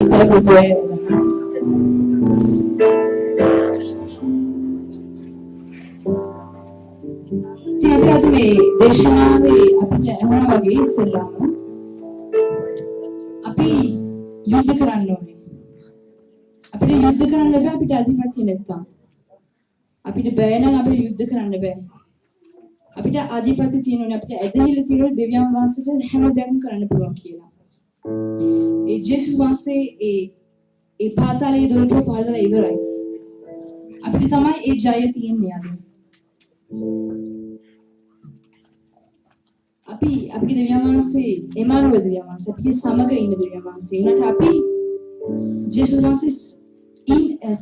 everywhere. ඉතින් අපි අද මේ දේශනාවේ අපිට ඇහුණා වගේ ඉස්සෙල්ලාම අපි යුද්ධ කරන්න ඕනේ. අපිට යුද්ධ කරන්න බෑ අපිට අධිපතිය නැත්තම්. අපිට බෑ නම් අපිට යුද්ධ කරන්න බෑ. අපිට අධිපති තියෙනවනේ අපිට ඇදහිල්ල තියෙනවනේ දෙවියන් වහන්සේට හැම දෙයක්ම කරන්න පුළුවන් කියලා. ඒ ජේසුස් වහන්සේ ඒ පාතාලයේ දොරටුව පහදලා ඉවරයි. අපිට තමයි ඒ ජය තියෙන්නේ අද. අපේ දෙවියන් වහන්සේ එමානුවෙල් දෙවියන් වහන්සේ අපේ සමග ඉන්න දෙවියන් වහන්සේ. උනට අපි ජේසුස් වහන්සේ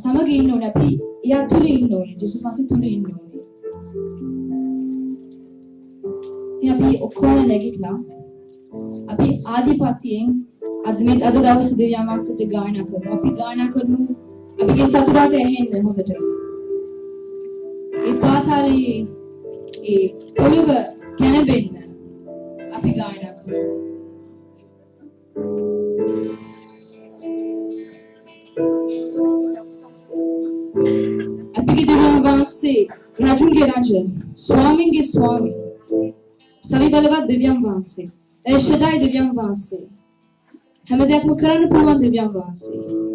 සමග ඉන්න ඕනේ. අපි එයා තුල ඉන්න ඕනේ. ජේසුස් වහන්සේ තුල ඉන්න ඕනේ. ඉතින් අපි ඔක්කොම නැගිටලා අපි ආදිපත්‍යයෙන් අද දවසේ දෙවියන් වහන්සේට ගායනා කරනවා. අපි ගායනා කරමු. අපිගේ සතුටට ඇහෙන්න හොඳට. ඒ පාතාලයේ ඒ පොළව කැළඹෙන්න අපි ගායනා කරමු. අපිගේ දෙවියන් වහන්සේ රජුගේ රජ, ස්වාමීන්ගේ ස්වාමී, සවි බලවත් දෙවියන් වහන්සේ, එල් ෂඩයි දෙවියන් වහන්සේ, හැම දෙයක්ම කරන්න පුළුවන් දෙවියන් වහන්සේ.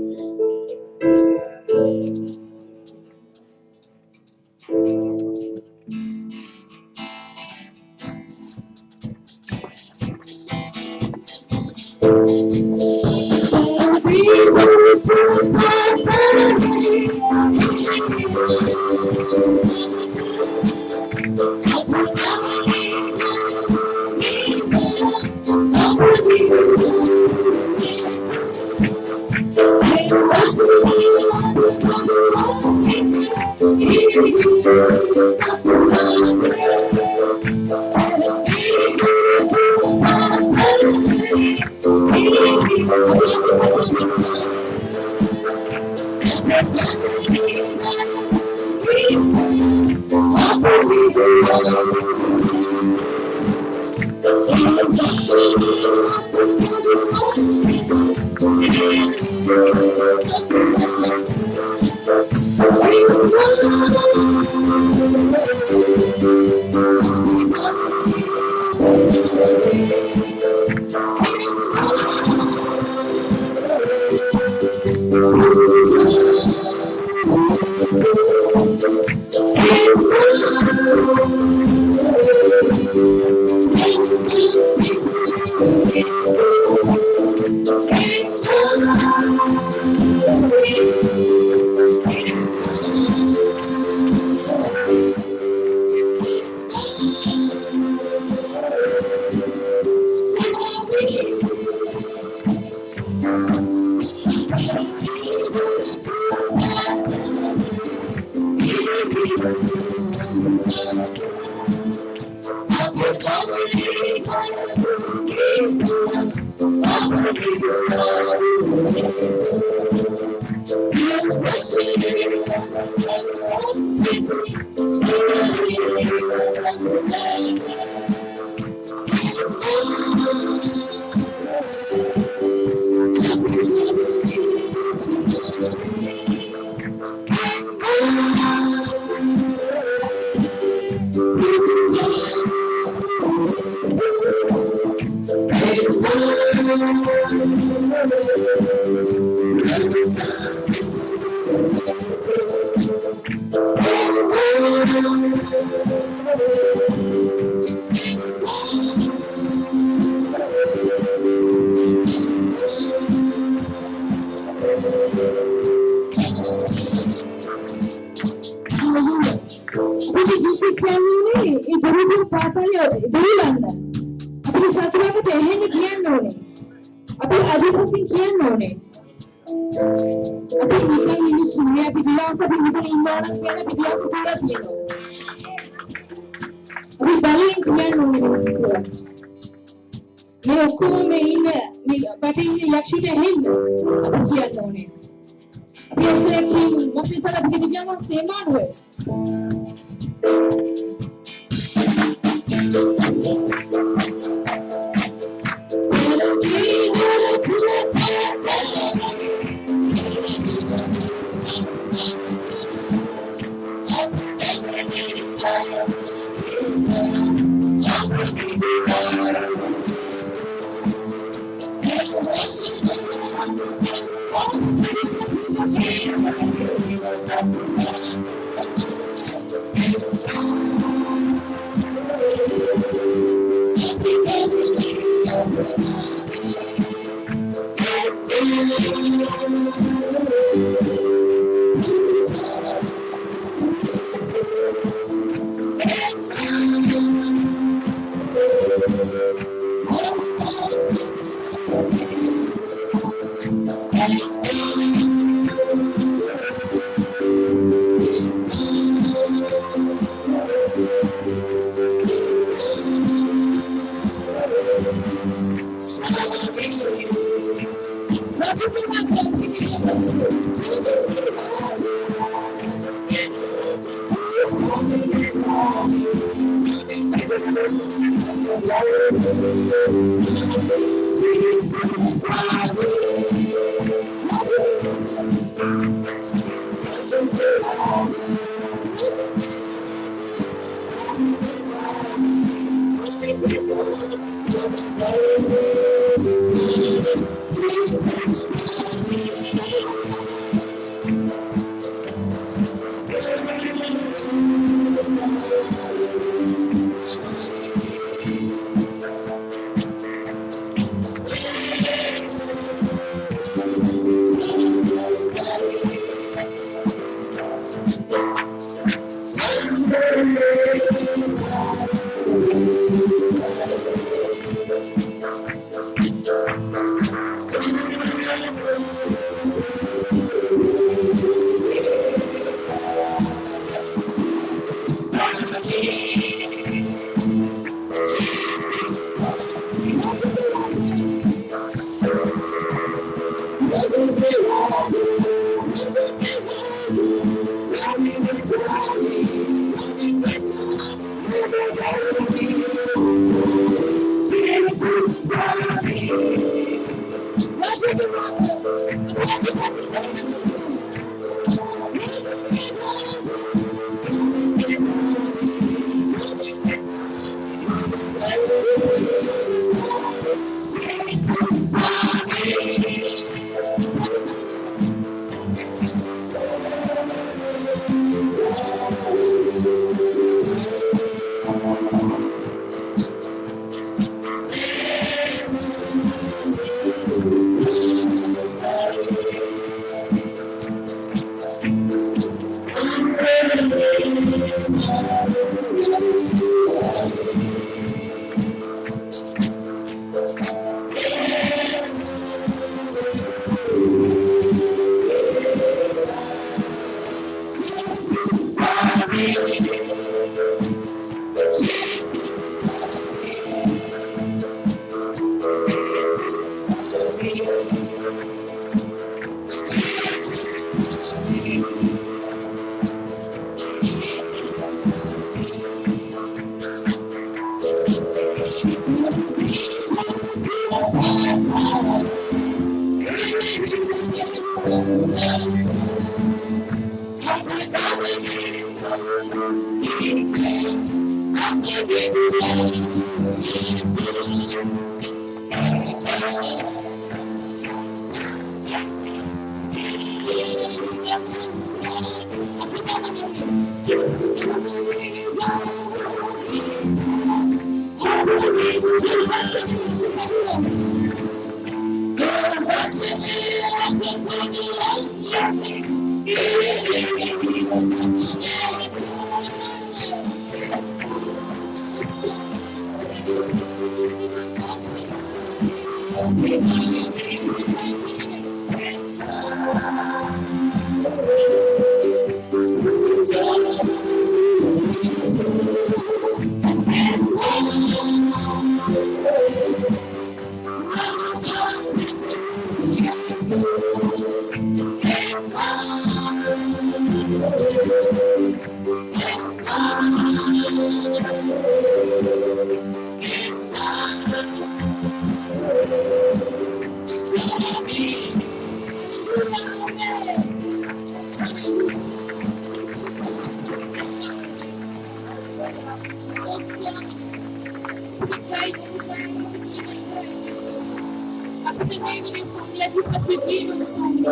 अधिपति दीन स्वामी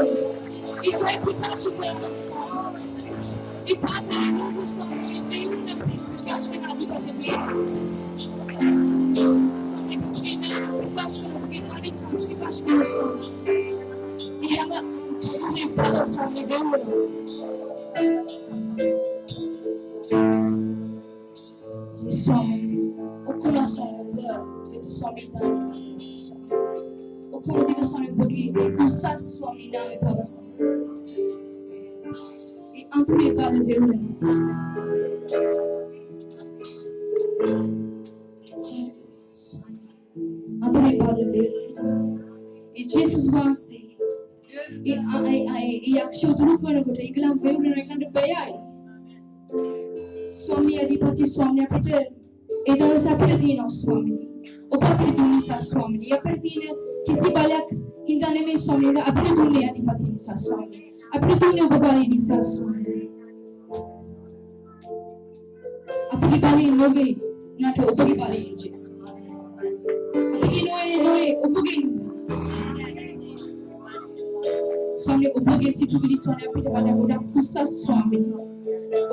इतने प्रकाश करना स्वामी इपाते लोग स्वामी देवना प्रकाश के अधिपति दीन स्वामी बिना प्रकाश के मालिक स्वामी प्रकाश के स्वामी dia punya pala suami dewa suami okula suami itu suami dan okula dia suami pergi usah suami dan pala suami antu dia pala dewa antu dia pala dewa Jesus masih I actually do for a good England, England Bay. Swami Adipati Swami Apate, Eda Sapatino Swami, Opatidunisa Swami, Apatina, Kisibalak, Indaneme Swami, Apatuni Adipatinisa Swami, Apatuni Babalinisa Swami. Apatibali Nove, not Opagibali inches. Apaginoe, Opagin. Swami उपगे सितुबली सोने अपने बाला गोड़ा कुसा स्वामी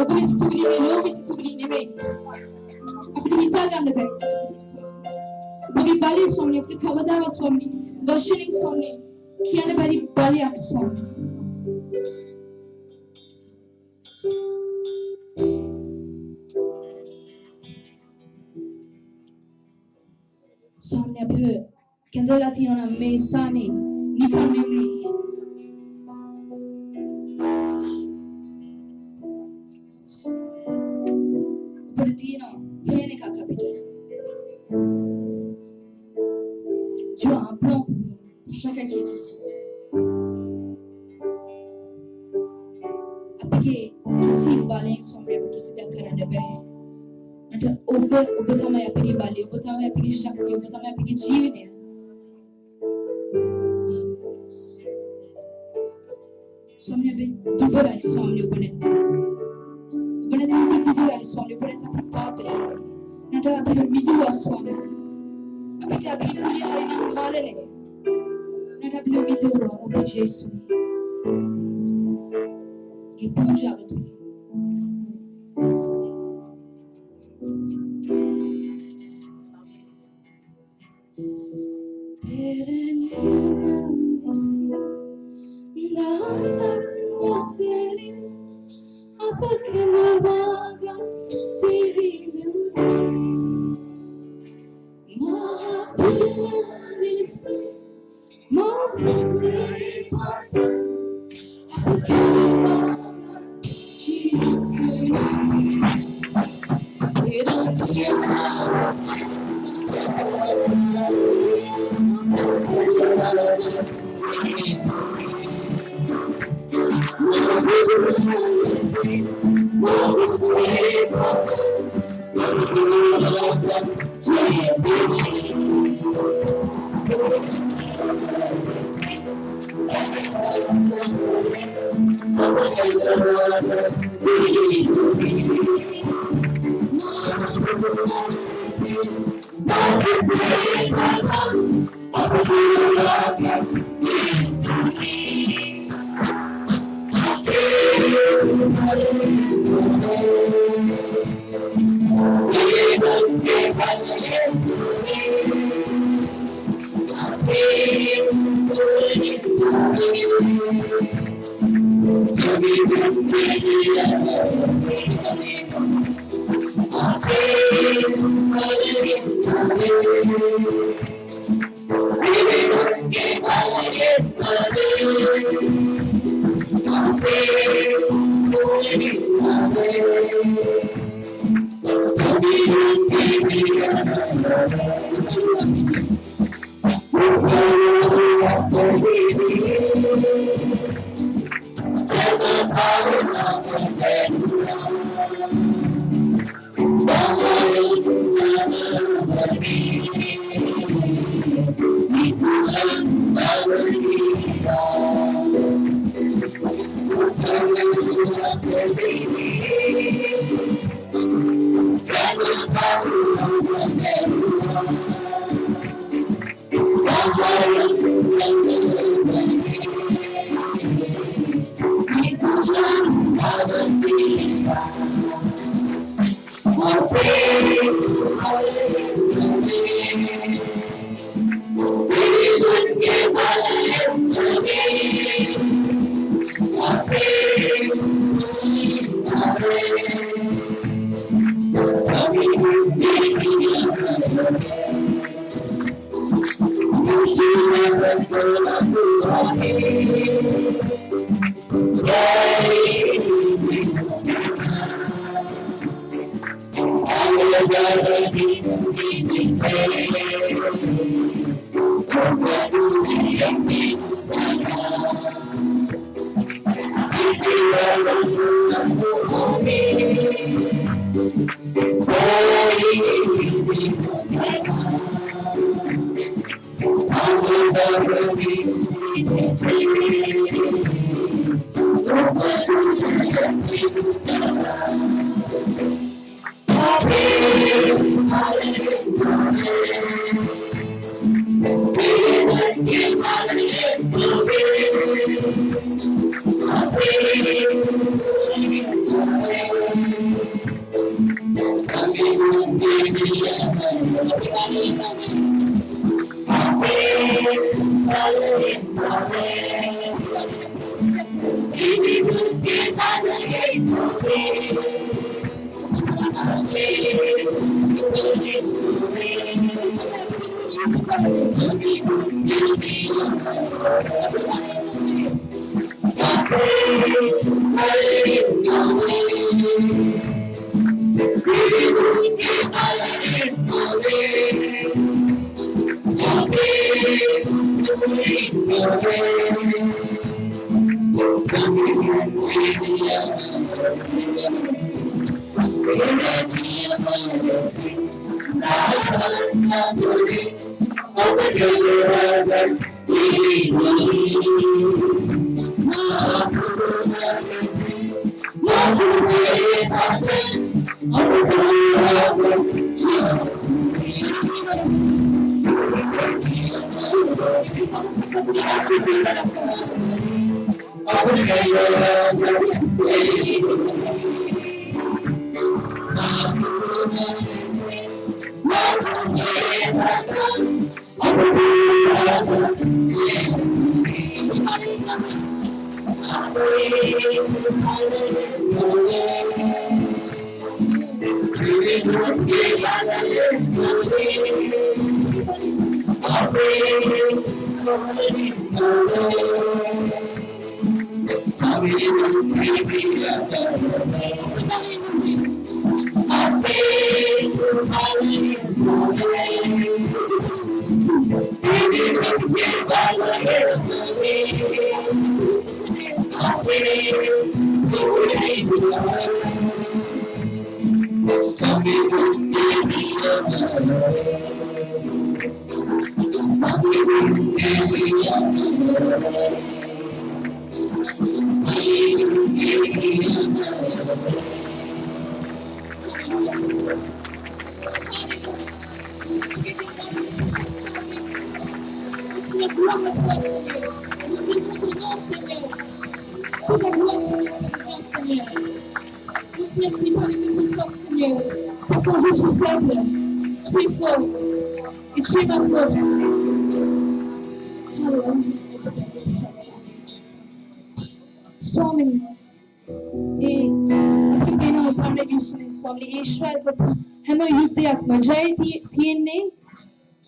उपगे सितुबली में लोग सितुबली ने में अपने हिता जानने बैग सितुबली स्वामी उपगे बाली स्वामी अपने खवदावा स्वामी दर्शनिक स्वामी कियाने बाली बाली आक स्वामी स्वामी अपने केंद्र लाती होना में स्थाने निकालने में Bertino, vieni qua capitano. Tu as un plan pour chacun qui est ici. Appliquer ici baling sombre pour qui c'est d'accord en début. Notre obotama ya pigi bali, obotama ya pigi shakti, obotama ya pigi jivne. Somne be dubara somne ubonetta. Ubonetta be dubara somne ubonetta be pape. Nata be miduwa somne. Apita be kuli harina marene. Nata be miduwa obe Jesu. Che puja tu.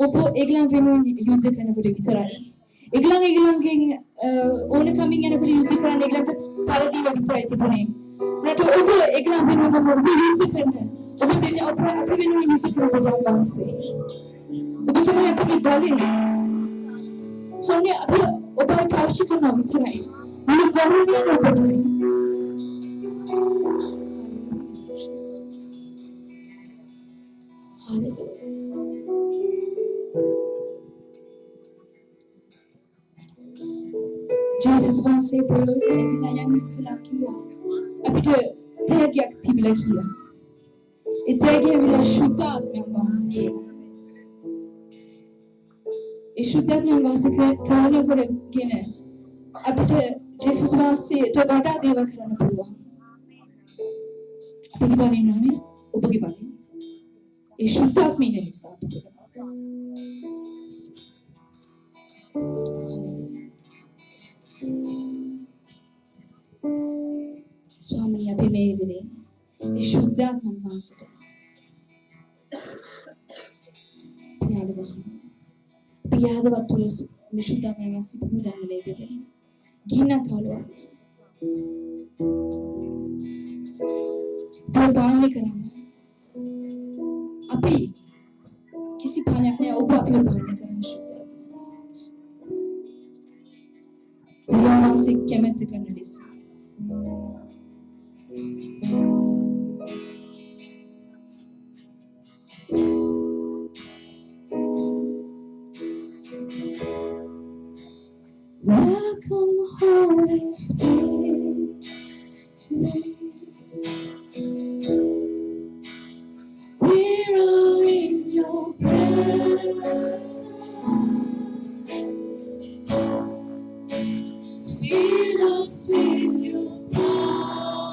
Opo eglan venu yudde kana budi vitarani. Eglan ona coming ana budi yudde kana eglan paradi vitarani tibune. Nato opo eglan venu na budi yudde kana. Opo dene opra api venu yudde kana budi banse. Opo tama api bali. Sonia api opo charchi kana vitarani. Mune garuni na budi. Jesus vanse boyo yang mislakia. Apito tegi aktivila kia. Tegi vila shuddha yang vanse. Shuddha yang vanse karana kore gene. Apito Jesus vanse tabata deva karana purva. Apagi bani nami, upagi bani. Shuddha mine nisa. Swami abhimevire शुद्धात्मा वास पियादवा तुलस विशुद्धात्मा वासी भूदान लेवे गीना खालो पालन नहीं करेंगे अभी किसी पाने अपने ऊपर अपने पालन नहीं करेंगे दिया वासी क्या में करने लिसा Welcome Holy Spirit, we're all in your presence. Fill us with your power.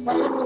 Holy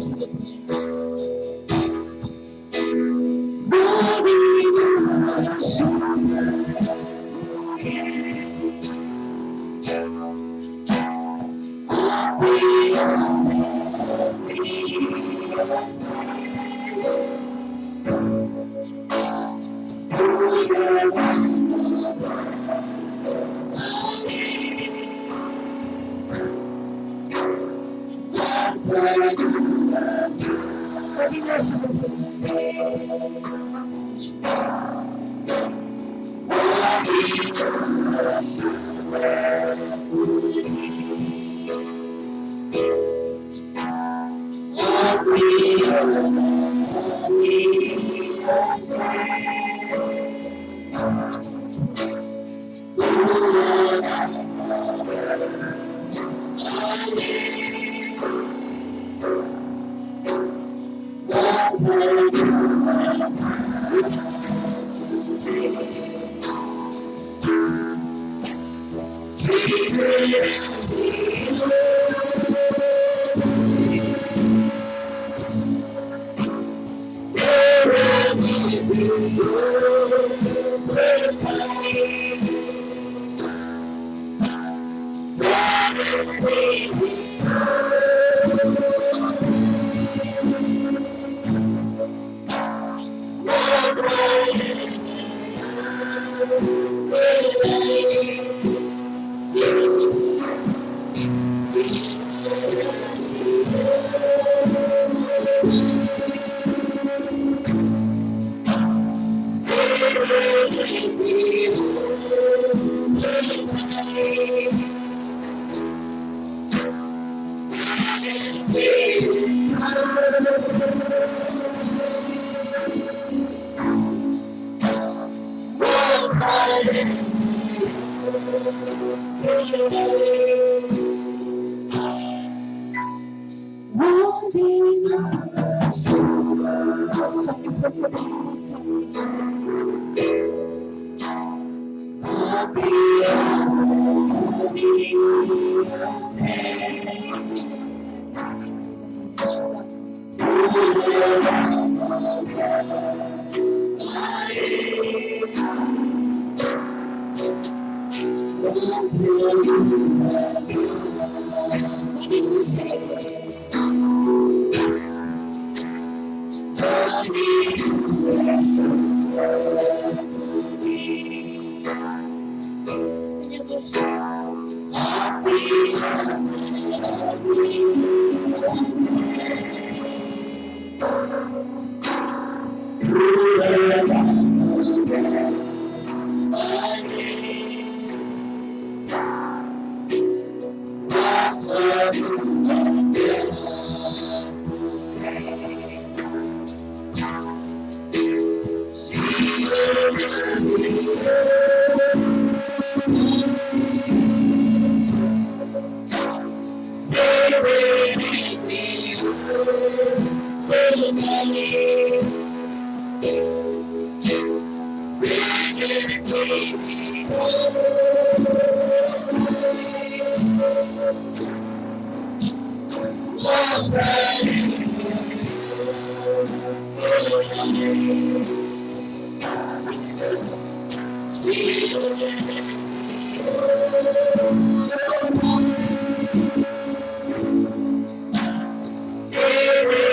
Spirit, we love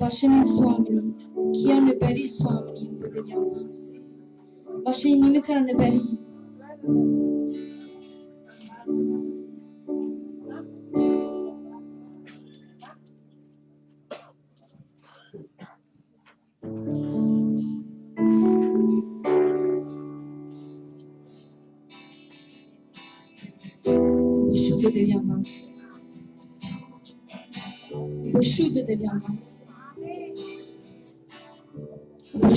Vashani Swamini, Kiana Berry Swamini, with the Yamase. Vashani Nimikaran Berry. Shuddha Devyamase. Shuddha Devyamase.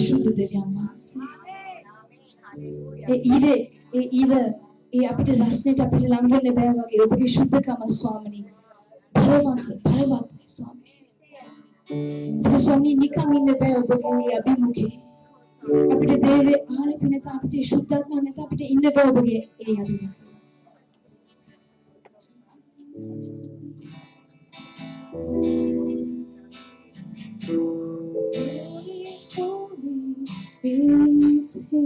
Shuddha Devyamase. E apite rasnet apite langane bevage obage shuddha kama Swamini. Bharavat Swami. Swami nikan inne be obage abhimukhe. Apite deve aane pineta apite shuddhatma neta apite inne be obage abhimukhe. Is he?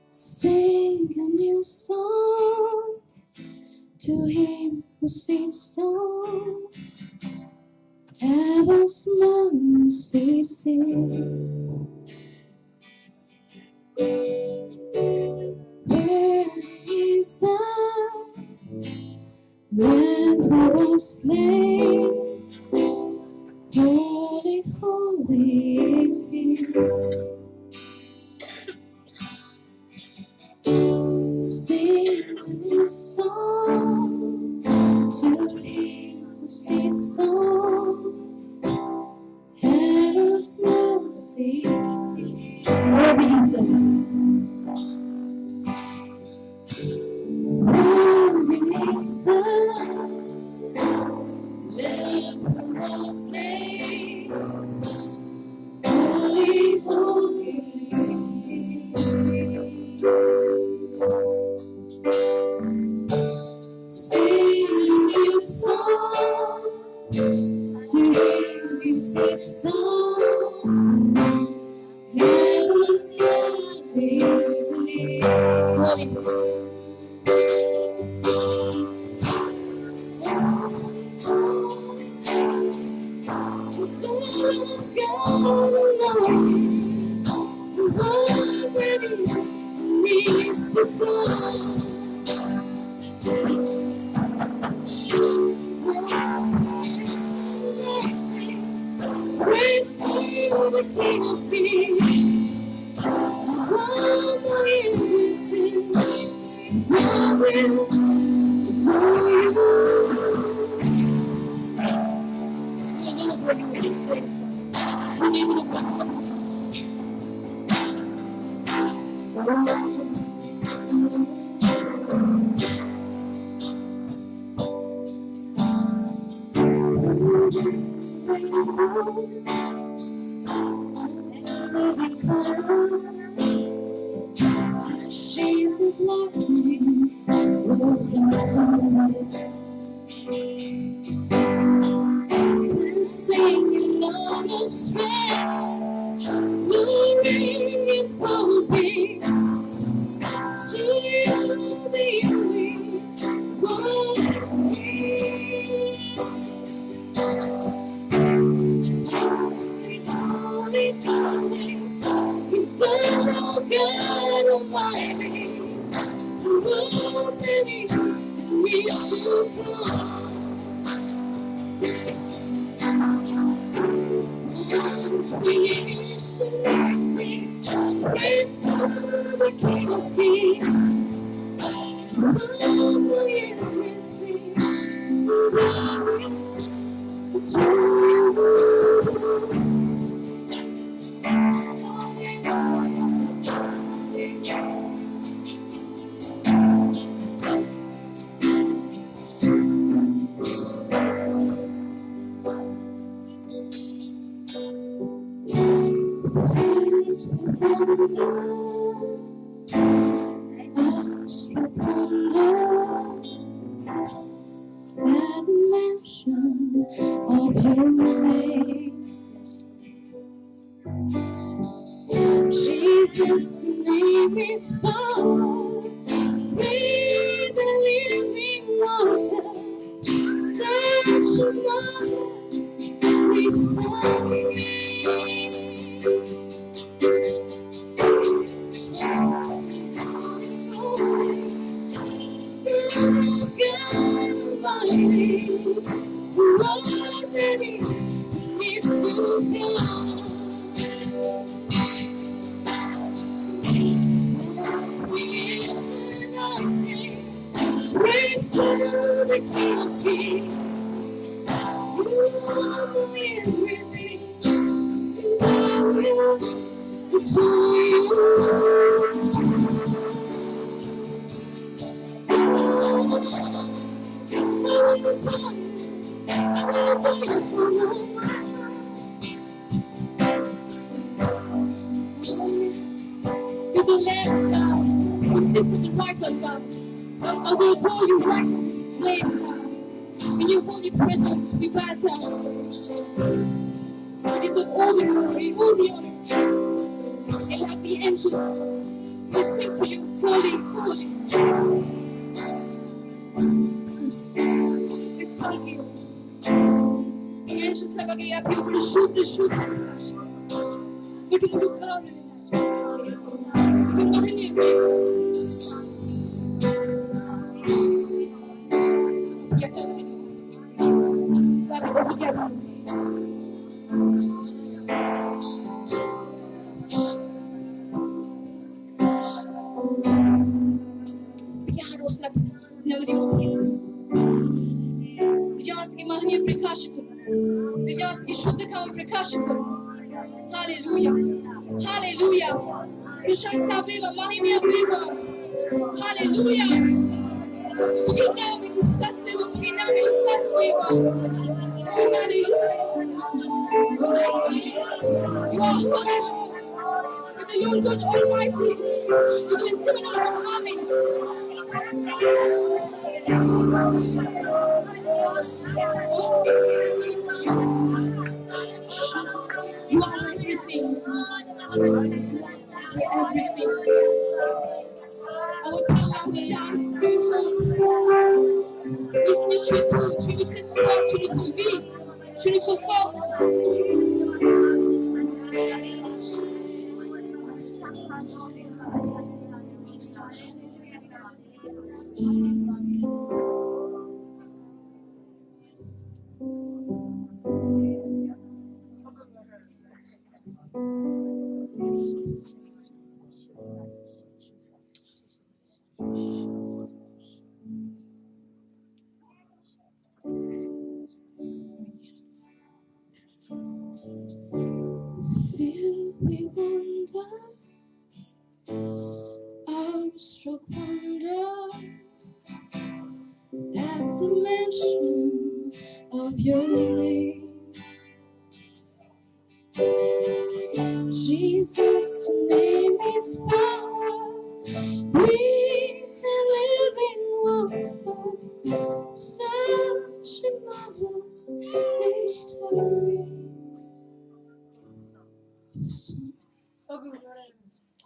Sing a new song to him who sings song. Heaven's mercy sing. Where is the Lamb who was slain? Holy, holy is he. Sing a new song to him who sings song. Heaven's mercy sing. Where is this? Where is the Lamb who was slain? Holy, holy is he. Sing a new song to him who sings song. Heaven's mercy sing. Holy, praise to the King of Kings. One more everything. Yahweh, Jesus loved me, was singing on the strand, glory for me. To you the only one here. You follow God Almighty, who was any needs to fall. Praise to the King of Kings. Who is with me? At the mention of your name, Jesus' name is power. Breathe the living water, such a marvelous restore me. God Almighty, who was and is to come. Praise to the King of Kings, who is with me, and I will adore you. You're the Lamb of God, who sits at the right of God. I will adore you right in this place, God. In your holy presence, we bow down. It is of all the glory, all the honor. And like the angels, we sing to you, holy, holy. It's holy. The angels have a gay appeal to shoot the shoot. We can look out at us. We know him. Hallelujah. Hallelujah. Krishna Viva, Mahimya Viva. Hallelujah. Puginawi usaswiwa, puginawi usaswiwa. Hallelujah. You are holy. You're the Lord God Almighty. You're the intimate of our armies. You are everything. You're everything. Our power, our life, Ici, tu es tout, tu es notre espoir, tu es notre vie, tu es notre force. Filled with wonder, awestruck wonder. mention of your name. Jesus' name is power. Breathe and living water. Such a marvelous mystery.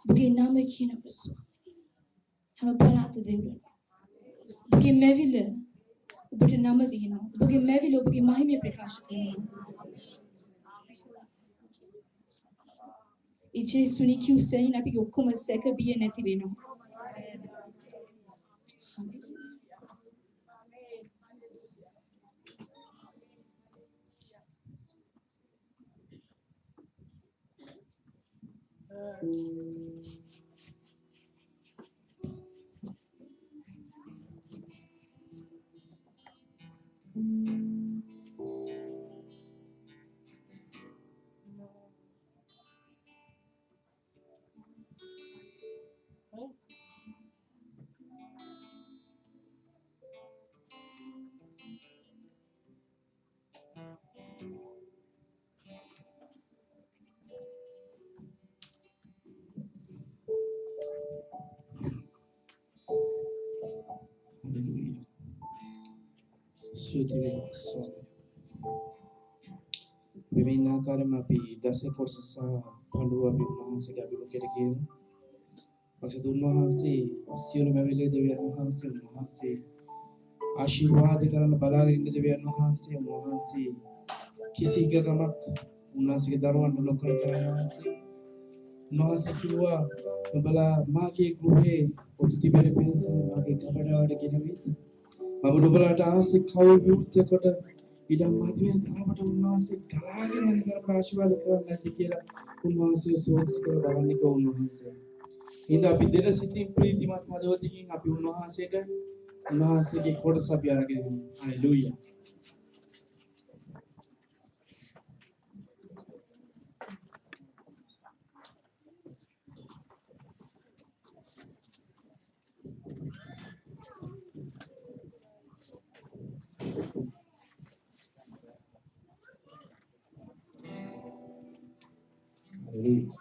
Begin now making up a song. Have a banana to do. Begin Meville. Begin Namadino. Begin Meville. Begin Mahimi Prakash. E Gesù ni chiuse in apigo come se che viene ti vino. Hallelujah. Sudhira Swami. Vivina karamapi dasa korsasa pandu abi unahanse gabi mukereke. Maksud unahanse siyon mevile devi unahanse आशीर्वाद करन बलागरी ने देवी उन्हांसे किसी का कमक उन्हांसे के दरवान local करनांसे उन्हांसे किवा बला माँ के गुहे और दिव्य पेंस माँ के कपड़ा वाले के नमित माँ बला डांस खाओ भी उठते कोटा इधर माधुर्य तरह बटा उन्हांसे गलागरी ने कर आशीर्वाद करन दिखेला उन्हांसे सोच कर बावनी को उन्हांसे इंदा बिदेला सिटी प्रीति माता देवती की आप उन्हांसे का उन्हांसे के कोट सब यार के हालेलुया हालेलुया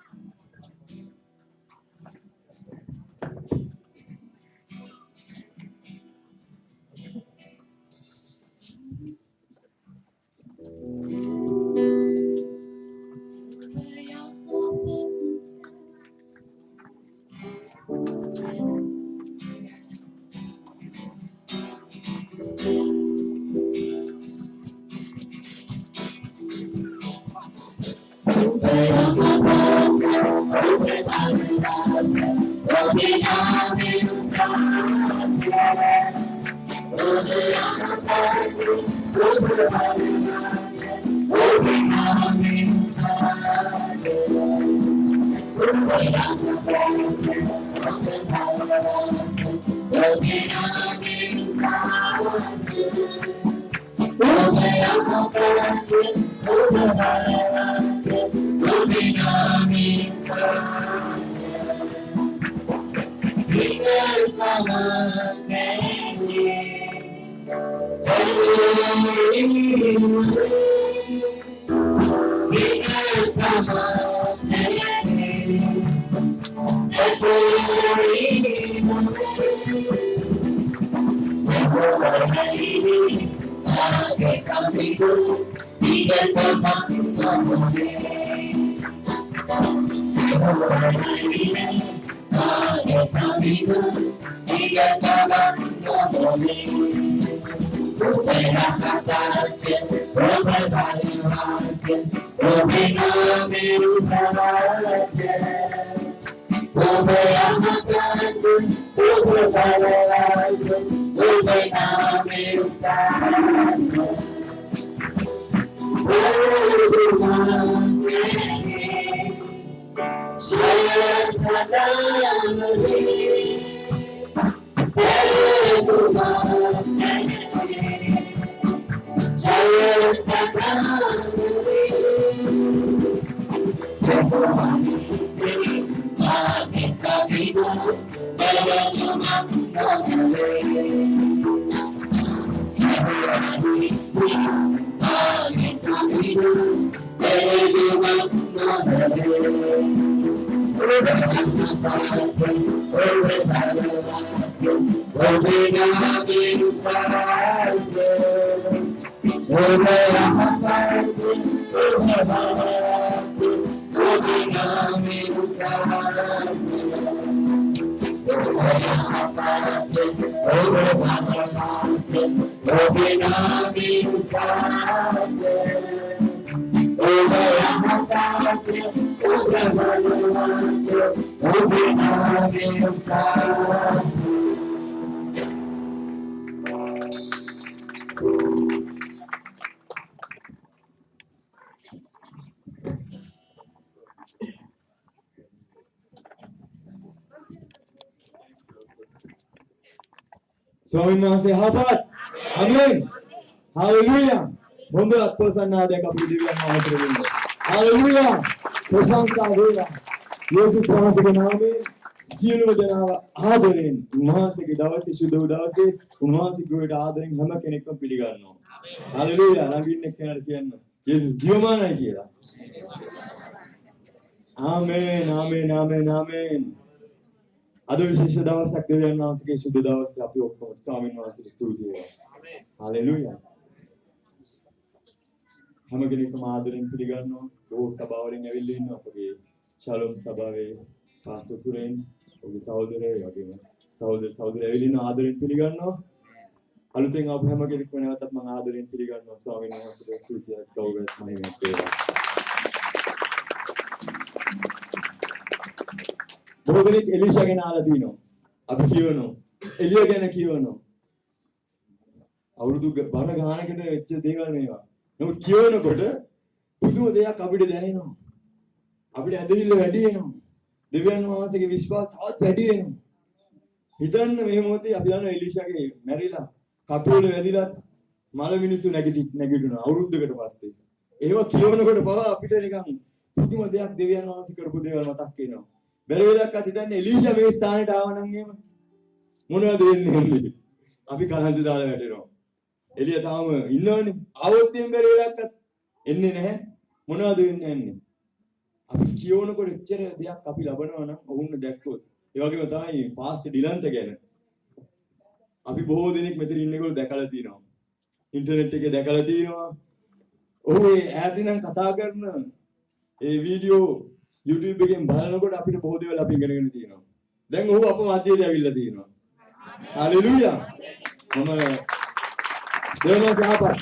ස්වාමීන් වහන්සේ හපත් ආමේන් හalleluya හොඳ අත්පොසන්නාදයක් අපේ දෙවියන් වහන්සේට දෙන්න හalleluya ප්‍රශංසා වේවා යේසුස් වහන්සේගේ නාමයෙන් සියලුම දෙනාව ආදරෙන් උන්වහන්සේගේ දවසේ සුදු දවසේ උන්වහන්සේ ගුරුට ආදරෙන් හැම කෙනෙක්ම පිළිගන්නවා හalleluya ළඟින් එක්කනට කියන්න යේසුස් ජීවමානයි කියලා ආමේන් ආමේන් ආමේන් ආමේන් අද විශේෂ දවසක් දෙවියන් වහන්සේගේ සුදු දවසේ අපි ඔක්කොම ස්වාමීන් වහන්සේට ස්තුති වේවා. හalleluya. හැම කෙනෙක්ම ආදරෙන් පිළිගන්නවා. ලෝක සභාවලින් ඇවිල්ලා ඉන්න අපගේ ශාලොම් සභාවේ පාස්ටර් සුරේන් ඔබේ සහෝදරයෝ වගේම සහෝදර ඇවිල්ලා ඉන්න ආදරෙන් පිළිගන්නවා. අලුතෙන් ආපු හැම කෙනෙක්ම නැවතත් මම ආදරෙන් පිළිගන්නවා. ස්වාමීන් වහන්සේට ස්තුතියක් ගෞරවයක් මහිමයක් වේවා. බොහෝ දෙනෙක් එලිෂා ගැන අහලා තිනවා. අපි කියවනවා. එලියා ගැන කියවනවා. අවුරුදු බර ගානකට වෙච්ච දේවල් මේවා. නමුත් කියවනකොට පුදුම දෙයක් අපිට දැනෙනවා. අපිට ඇදහිල්ල වැඩි වෙනවා. දෙවියන් වහන්සේගේ විශ්වාසය තවත් වැඩි වෙනවා. හිතන්න මේ මොහොතේ අපි දන්නවා එලිෂාගේ මැරිලා කටුවල වැදිලා මල මිනිස්සු නැගිටිනවා අවුරුද්දකට පස්සේ. ඒවා කියවනකොට පවා අපිට නිකන් පුදුම දෙයක් දෙවියන් වහන්සේ කරපු දේවල් මතක් වෙනවා. බැරි වෙලක් අත හිතන්නේ එලිෂා මේ ස්ථානෙට ආවනම් එහෙම මොනවද වෙන්නේ? අපි කලන්ත දාලා වැටෙනවා. එලියා තාම ඉන්නවනේ. ආවොත් එම් බැරි වෙලක් එන්නේ නැහැ. මොනවද වෙන්නේ? අපි කියවනකොට එච්චර දෙයක් අපි ලබනවා නම් ඔවුන් දැක්කොත්. ඒ වගේම තමයි පාස්ටර් ඩිලන්ත ගැන. අපි බොහෝ දෙනෙක් මෙතන ඉන්නේකොල්ලෝ දැකලා තියෙනවා. ඉන්ටර්නෙට් එකේ දැකලා තියෙනවා. ඔහු ඒ ඈතින් කතා කරන ඒ වීඩියෝ YouTube එකෙන් බලනකොට අපිට බොහෝ දේවල් අපි ඉගෙනගෙන තියෙනවා. දැන් ඔහු අප මැදට ඇවිල්ලා තියෙනවා. හalleluya. මම දෙවන සහපත්.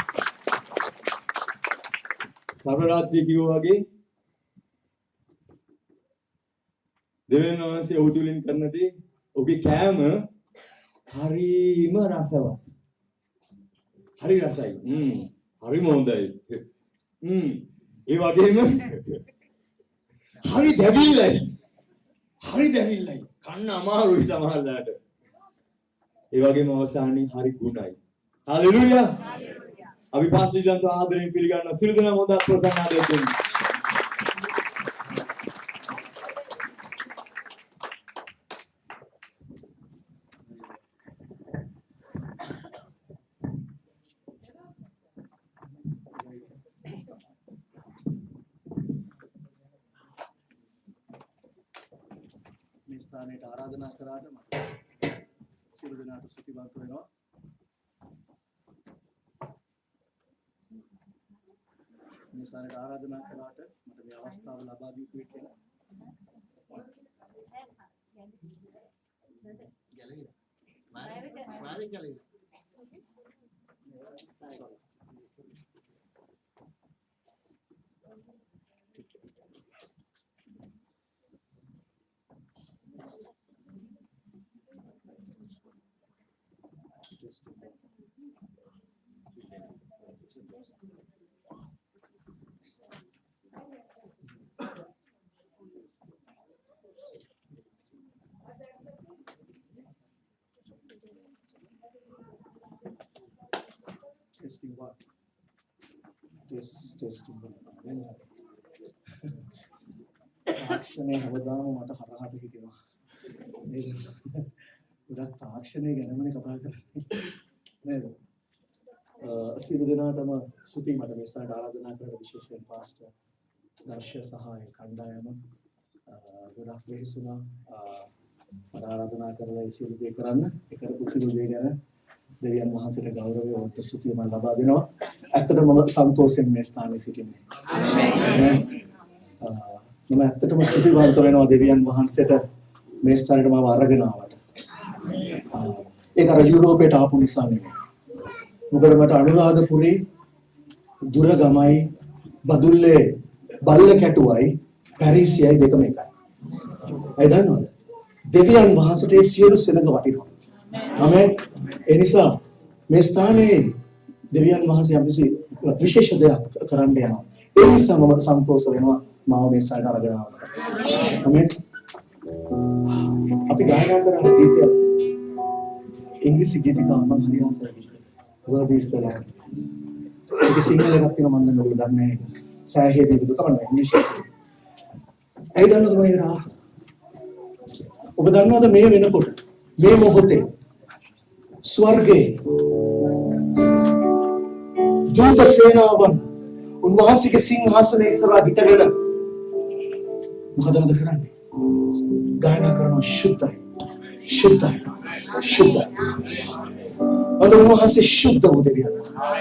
සර්වරාත්‍රී කිව්වා වගේ දෙවියන් වහන්සේ ඔහු තුලින් කරන දේ ඔහුගේ කෑම හරිම රසවත්. හරි රසයි. හරිම හොඳයි. ඒ වගේම හරි දැවිල්ලයි. හරි දැවිල්ලයි. කන්න අමාරුයි සමහරලාට. ඒ වගේම අවසානයේ හරි ගුණයි. හalleluya. අපි පාස්ටර් ඩිලන්ත ආදරෙන් පිළිගන්නවා. සියලු දෙනා හොඳ ප්‍රසන්නාදයක් දෙන්න. ස්ථානයට ආරාධනා කරාට මට සියලු දෙනාට සුඛිවන්ත වෙනවා. මේ ස්ථානයට ආරාධනා කරාට මට මේ අවස්ථාව ලබා දී ඉතිරි කියලා. Testing one. Testing one. තාක්ෂණය හැමදාම මට හරහට හිටිනවා. ගොඩක් තාක්ෂණය ගැනමනේ කතා කරන්නේ. නේද? සියලු දෙනාටම ස්තුතියි මට මේ ස්ථානට ආරාධනා කරන විශේෂයෙන් පාස්ටර් දර්ශ සහාය කණ්ඩායම ගොඩක් වෙහෙසුණා මට ආරාධනා කරලා ඒ සියලු දේ කරන්න ඒ කරපු සියලු දේ ගැන දෙවියන් වහන්සේට ගෞරවය වන්ත ස්තුතිය මම ලබා දෙනවා. ඇත්තටම මම සන්තෝෂයෙන් මේ ස්ථානයේ සිටින්නේ. ආමේන්. මම ඇත්තටම ස්තුතිවන්ත වෙනවා දෙවියන් වහන්සේට මේ ස්ථානයට මාව අරගෙන ආවට. ඒක අර යුරෝපයට ආපු නිසා නෙමෙයි. මොකද මට අනුරාධපුරේ දුර ගමයි බදුල්ලේ බල්ල කැටුවයි පැරිසියයි දෙකම එකයි. අය දන්නවද? දෙවියන් වහන්සේට සියලු සෙනඟ වටිනවා. ආමේන්. ඒ නිසා මේ ස්ථානයේ දෙවියන් වහන්සේ අපිට විශේෂ දෙයක් කරන්න යනවා. ඒ නිසා මම සන්තෝෂ වෙනවා මාව මේ ස්ථානට අරගෙන ආවට. ආමේන්. අපි ගායනා කරන ගීතය ඉංග්‍රීසි ගීතිකා මම හරි ආසයි. Worthy is the Lamb. ඒක සිංහල එකක් තියෙනවා මම දන්නේ ඔයගොල්ලෝ දන්නේ නැහැ. සෑහේ දෙවිදු කමන්න ඉංග්‍රීසි. ඇයි දන්නවද මම ඒක ආස? ඔබ දන්නවද මේ වෙනකොට මේ මොහොතේ ස්වර්ගයේ දූත සේනාවන් උන්වහන්සේගේ සිංහාසනයේ ඉස්සරහා හිටගෙන මොකද කරන්නේ? ගායනා කරනවා ශුද්ධයි ශුද්ධයි ශුද්ධයි. අද උන්වහන්සේ ශුද්ධ වූ දෙවියන් වහන්සේ.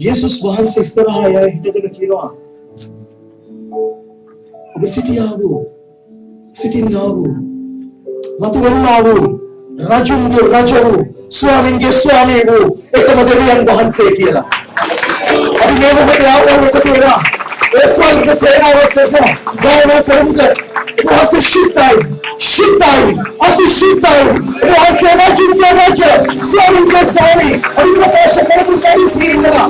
යේසුස් වහන්සේ ඉස්සරහා හිටගෙන කියනවා ඔබ සිටින්නා වූ මතු වෙන්නා වූ රජුගේ රජු ස්වාමින්ගේ ස්වාමී වූ එකම දෙවියන් වහන්සේ කියලා. අපි මේ මොහොතේ ආවම එකතු වෙනවා. ඒ ස්වර්ග සේනාවත් එක්ක ගායනා කරමු. උන්වහන්සේ ශුද්ධයි අති ශුද්ධයි. උන්වහන්සේ රජුගේ රජ ස්වාමින්ගේ ස්වාමී අනිවාර්ය කරපු පරිසීලලා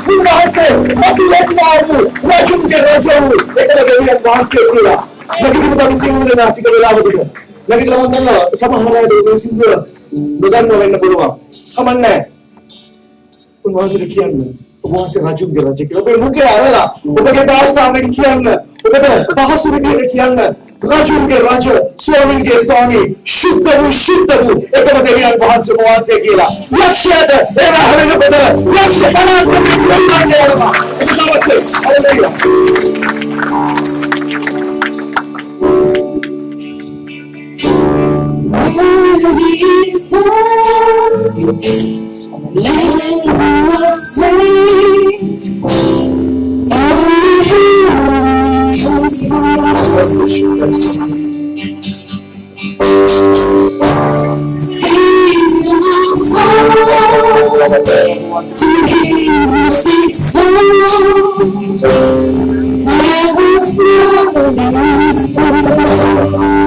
උන්වහන්සේ මතු වෙන්නා වූ රජුගේ රජු එකම දෙවියන් වහන්සේ කියලා. ලකිනු පරිසීලන ටික වෙලාවකට ලකිනු සමහර අය මේ සිංහල නොදන්නව වෙන්න පුළුවන්. කමන්නේ. උන්වහන්සේට කියන්න ඔබ වහන්සේ රජුගේ රජ කියලා. ඔබේ මුඛය අරලා ඔබගේ භාෂාවෙන් කියන්න. ඔබට පහසු විදිහට කියන්න. රජුගේ රජ ස්වාමින්ගේ ස්වාමී ශුද්ධ වූ එකම දෙවියන් වහන්සේ කියලා. ලක්ෂයට ඒ රහවෙනකොට ලක්ෂ 50ක් යනවා. ඒක තමයි. හරිද? Worthy is the Lamb who was slain. Only Him is sing a song to Him who sings songs. Never stop is the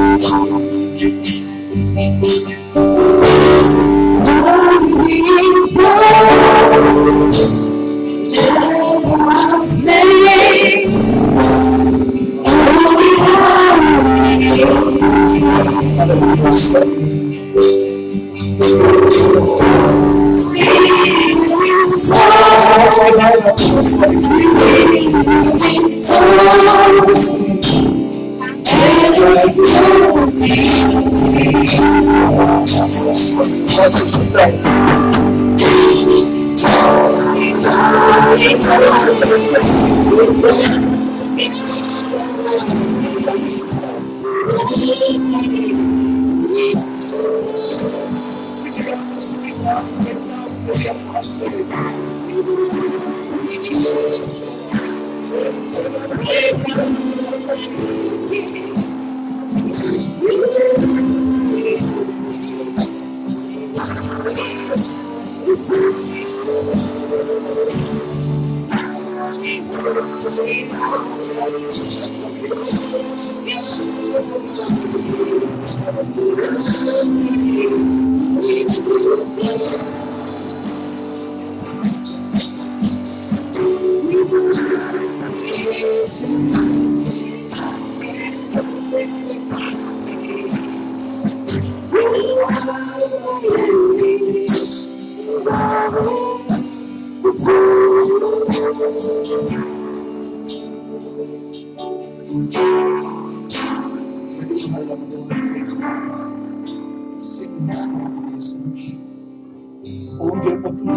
ඔවුන්ගේ පොතුන්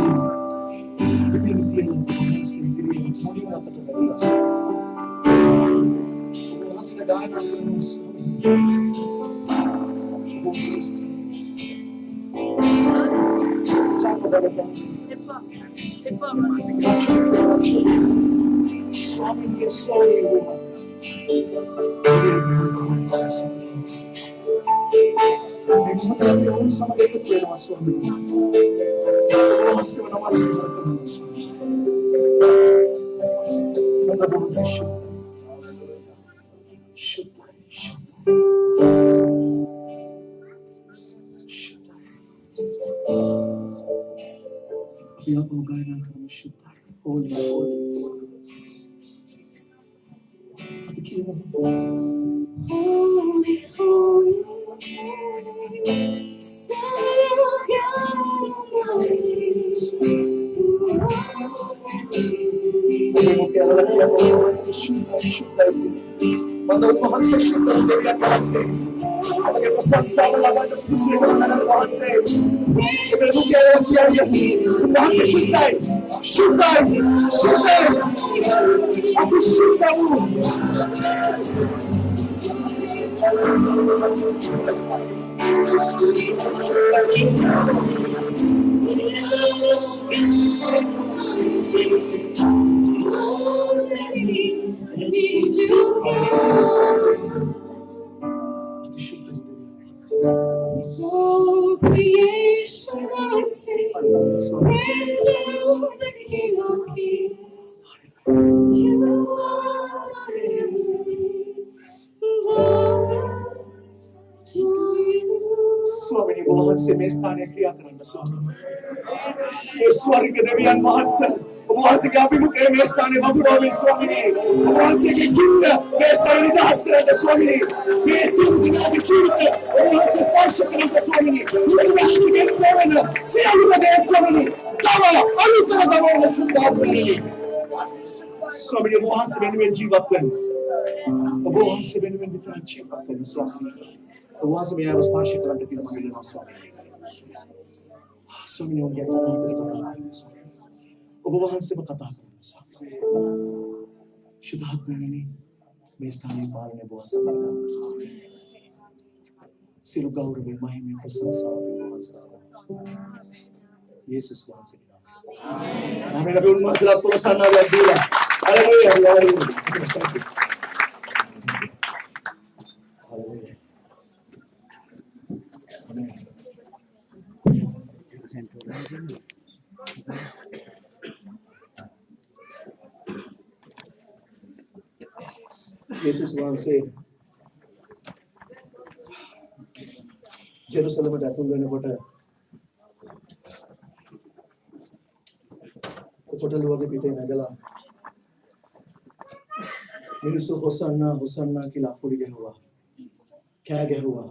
පිටින් තියෙන සිංගිරිය මුලින් අතට බැලලා ඔබවහන්සේට ගායනා කරනවා Swami sorry sama dekat dengan suami. Masih menawasi dengan suami. Mana boleh syukur. Syukur. Biar kau gaya kamu syukur. Holy. Holy. Quando eu falo você chuta, eu devia falar você. Quando eu faço salva lá, mas eu esqueci de falar nada para você. Eu não quero aqui. Nossa, chutai. Aqui chuta Oh, creation I sing, praise to the King of Kings. You are my everything, and I adore you. स्वामी बहुत से में स्थान क्रिया करना स्वामी ये स्वर्ग के देवियान महान वहां से क्या भी मुझे में स्थान बबुरा में स्वामी ने वहां से के किंग में स्थान निदास करना स्वामी ने ये सिर्फ दिना की चीज़ वहां से स्पर्श करना स्वामी ने ये राशि के लेवन से अनुमति स्वामी ने दवा अनुकरण दवा में चुप्पा करने स्वामी ने वहां से बेनिवेन जीवन करना वहां से बेनिवेन वितरण जीवन करना स्वामी वहां से मैं आवाज स्पर्श करने के लिए मांगेगा स्वामी ने उनके अचानक तेरे कथा करना स्वामी वहां से मैं कथा करना स्वामी शुद्ध आत्मा ने मैं स्थानीय पालने बहुत समझना स्वामी सिर्फ गौरव में महिमा में प्रशंसा में बहुत ज़्यादा यीशु वहां से हमें कभी उन मसला प्रोत्साहन ना दिया हालेलुया Yesus වහන්සේ ජෙරුසලමට ඇතුල් වෙනකොට කොටලුවගේ පිටේ නැගලා මිනිස්සු හොසන්නා කියලා අපුඩි ගැහුවා කෑ ගැහුවා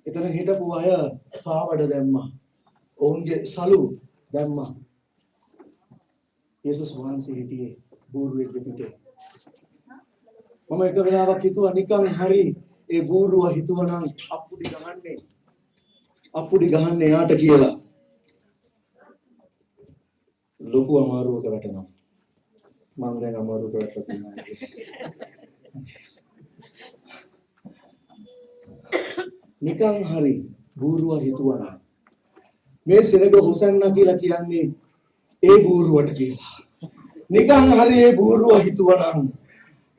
එතන හිටපු අය පාවඩ දැම්මා ඔවුන්ගේ සලු දැම්මා යේසුස් වහන්සේ හිටියේ බූරුවෙක්ගේ පිටේ මම එක වෙලාවක් හිතුවා නිකන් හරි ඒ බූරුව හිතුවනම් අප්පුඩි ගහන්නේ යාට කියලා ලොකු අමාරුවක වැටෙනවා මම දැන් අමාරුවක වැටලා තියෙනවා නිකන් හරි බූරුව හිතුවනම් මේ සිරග හොසන්නා කියලා කියන්නේ ඒ බූරුවට කියලා නිකන් හරි ඒ බූරුව හිතුවනම්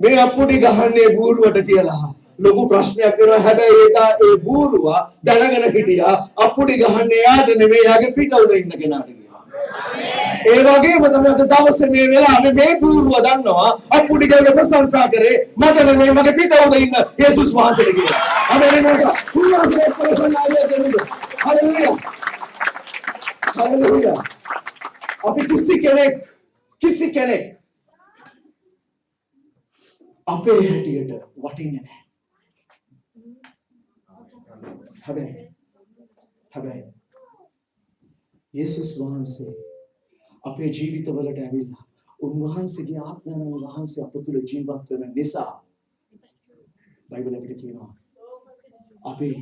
මේ අප්පුඩි ගහන්නේ බූරුවට කියලා ලොකු ප්‍රශ්නයක් වෙනවා හැබැයි ඒ බූරුව දැනගෙන හිටියා අප්පුඩි ගහන්නේ යාට නෙමෙයි යාගේ පිට උඩ ඉන්න කෙනාට කියලා. ඒ වගේම තමයි අද දවසේ මේ වෙලාවේ මේ බූරුව දන්නවා අප්පුඩි ගහගේ ප්‍රශංසා කරේ මට නෙමෙයි මගේ පිට උඩ ඉන්න යේසුස් වහන්සේට කියලා. හalleluya. උන්වහන්සේ ප්‍රශංසා කරනවා. හalleluya. අපි කිසි කෙනෙක් අපේ හැටියට වටින්නේ නැහැ. හැබැයි යේසුස් වහන්සේ අපේ ජීවිතවලට ඇවිල්ලා උන්වහන්සේගේ ආත්මයන් වහන්සේ අප තුළ ජීවත් වෙන නිසා බයිබලයේ අපිට කියනවා අපේ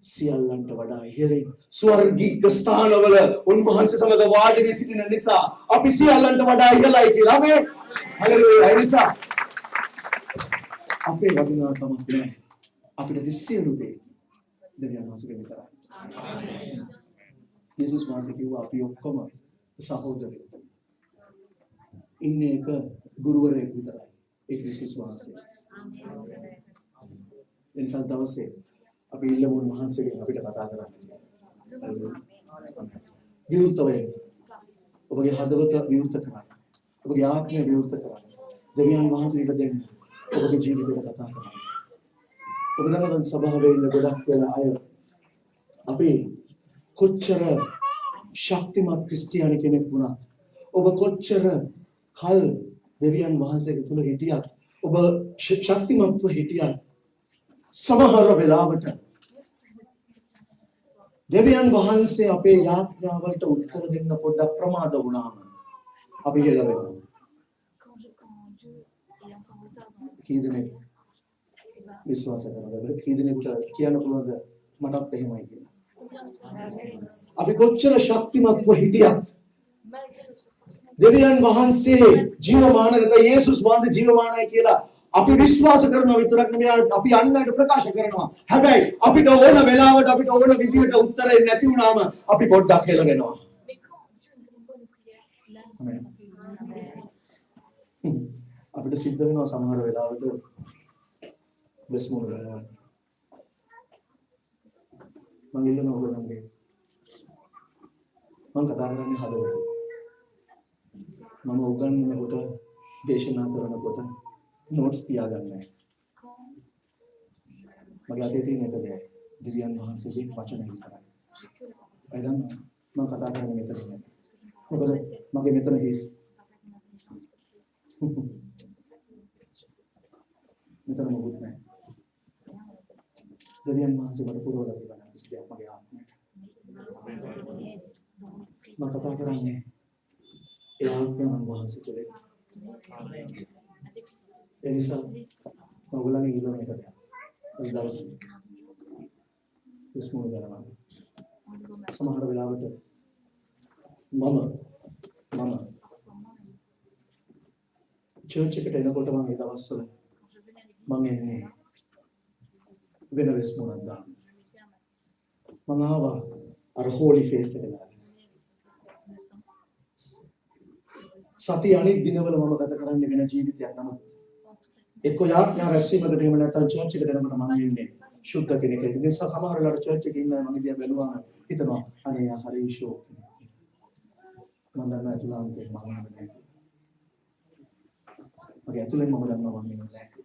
සියල්ලන්ට වඩා ඉහළින් ස්වර්ගික ස්ථානවල උන්වහන්සේ සමග වාඩි වී සිටින නිසා අපි සියල්ලන්ට වඩා ඉහළයි කියලා. ආමේන්. හලෙලූයා. ඒ නිසා අපේ වටිනාකමක් නැහැ. අපිට දිස්සියලු දේ දෙවියන් වහන්සේගෙන් විතරයි. යේසුස් වහන්සේ කිව්වා අපි ඔක්කොම සහෝදරයෝ. ඉන්නේ එක ගුරුවරයෙක් විතරයි. ඒ ක්‍රිස්තුස් වහන්සේ. ඒ නිසා දවසේ අපි ඉල්ලමු උන්වහන්සේගෙන් අපිට කතා කරන්න. විවෘත වෙන්න. ඔබගේ හදවත විවෘත කරන්න. ඔබගේ ආත්මය විවෘත කරන්න. දෙවියන් වහන්සේට දෙන්න. ඔබගේ ජීවිතයට කතා කරන්න. ඔබ දන්නවද සභාවේ ඉන්න ගොඩක් වෙලා අය අපි කොච්චර ශක්තිමත් ක්‍රිස්තියානි කෙනෙක් වුණත් ඔබ කොච්චර කල් දෙවියන් වහන්සේගේ තුල හිටියත් ඔබ ශක්තිමත්ව හිටියත් සමහර වෙලාවට දෙවියන් වහන්සේ අපේ යාඥාවලට උත්තර දෙන්න පොඩ්ඩක් ප්‍රමාද වුණාම අපි හෙල වෙනවා. කී දෙනෙක් විශ්වාස කරනවද? කී දෙනෙකුට කියන්න පුළුවන්ද මටත් එහෙමයි කියලා? අපි කොච්චර ශක්තිමත්ව හිටියත් දෙවියන් වහන්සේ ජීවමාන නැත්නම් යේසුස් වහන්සේ ජීවමානයි කියලා අපි විශ්වාස කරනවා විතරක් නෙමෙයි අපි අන්නයට ප්‍රකාශ කරනවා. හැබැයි අපිට ඕන වෙලාවට අපිට ඕන විදිහට උත්තරේ නැති වුණාම අපි පොඩ්ඩක් හෙල වෙනවා. අපිට සිද්ධ වෙනවා සමහර වෙලාවට බස්මුණ වෙනවා. මම ඉල්ලන ඔයගොල්ලන්ගේ මම කතා කරන්නේ හදවත. මම උගන්වනකොට දේශනා කරනකොට නෝට්ස් තියාගන්නේ නැහැ. මගේ අතේ තියෙන එක දෙයක් දෙවියන් වහන්සේගේ වචන විතරයි. ඒ දන්නවා මම කතා කරන්නේ මෙතන නෙමෙයි. මොකද මගේ මෙතන හිස්. මෙතන මොකුත් නැහැ. දෙවියන් වහන්සේ මට පුරවලා තිබෙනවා කිසි දෙයක් මගේ ආත්මයට. මම කතා කරන්නේ ඒ ආත්මයන් වහන්සේ තුළින්. ඒ නිසා ඔයගොල්ලන්ගේ ඉල්ලන එක දෙයක්. ඒ දවසේ විශ්මුණ ගන්නවා. සමහර වෙලාවට මම චර්ච් එකට එනකොට මම ඒ දවස්වල මම එන්නේ වෙන විශ්මුණක් දාන්න. මම ආවා අර හෝලි ෆේස් එක දාන්න. සතිය අනිත් දිනවල මම ගත කරන්නේ වෙන ජීවිතයක්. නමුත් එක්ක යාඥා රැස්වීමකට එහෙම නැත්නම් චර්ච් එකට යනකොට මම ඉන්නේ සුද්ධ කෙනෙක්. ඉතින් සමහර වෙලාවට චර්ච් එකේ ඉන්න මම දිහා බැලුවාම හිතනවා අනේ හරි ෂෝක්. මම දන්නවා ඇතුළාන්තේ මම නැහැ. මගේ ඇතුළෙන් මම දන්නවා මම ඉන්නේ නැහැ.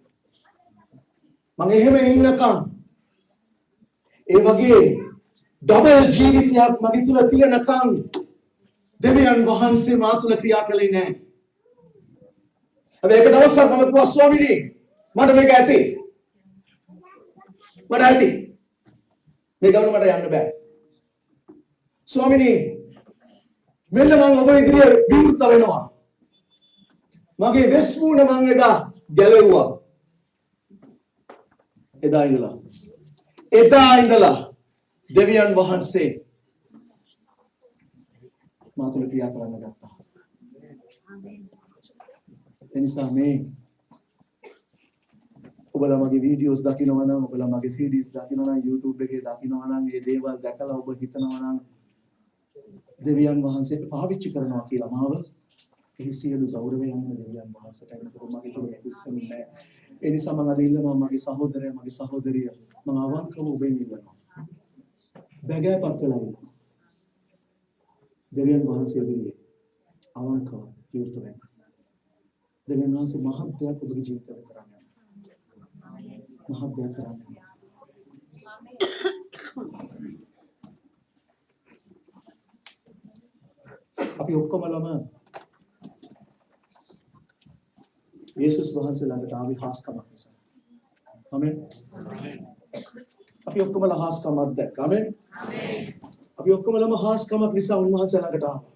මම එහෙම ඉන්නකම් ඒ වගේ ඩබල් ජීවිතයක් මගේ තුල තියෙනකම් දෙවියන් වහන්සේ මා තුල ක්‍රියා කළේ නැහැ. හැබැයි එක දවසක් මම කිව්වා ස්වාමීනි මට මේක ඇති. මට ඇති. මේ ගමන මට යන්න බෑ. ස්වාමීනි මෙන්න මම ඔබ ඉදිරියේ විවෘත වෙනවා. මගේ වෙස්මුණ මම එදා ගැලෙව්වා. එදා ඉඳලා දෙවියන් වහන්සේ මා තුළ ක්‍රියා කරන්න ගත්තා. එනිසා මේ ඔබලා මගේ වීඩියෝස් දකිනවා නම් ඔබලා මගේ CDs දකිනවා නම් YouTube එකේ දකිනවා නම් මේ දේවල් දැකලා ඔබ හිතනවා නම් දෙවියන් වහන්සේට පාවිච්චි කරනවා කියලා මාව ඒ සියලු ගෞරවයන් දෙවියන් වහන්සේට අනුකම්පාව මගේ තුල කුක්කමින් නැහැ. ඒ නිසා මම අද ඉල්ලනවා මගේ සහෝදරයා මගේ සහෝදරිය මම අවංකව ඔබෙන් ඉල්ලනවා. බැගෑපත් වෙලා ඉන්නවා. දෙවියන් වහන්සේ ඉදිරියේ අවංකව විවෘත වෙන්න. දෙවියන් වහන්සේ මහත් දෙයක් ඔබගේ ජීවිතවල කරන්න යනවා. මහත් දෙයක් කරන්න යනවා. අපි ඔක්කොමලම යේසුස් වහන්සේ ළඟට ආවි හාස්කමක් නිසා. ආමෙන්. අපි ඔක්කොමලා හාස්කමක් දැක්කා. ආමෙන්. අපි ඔක්කොමලම හාස්කමක් නිසා උන්වහන්සේ ළඟට ආවා.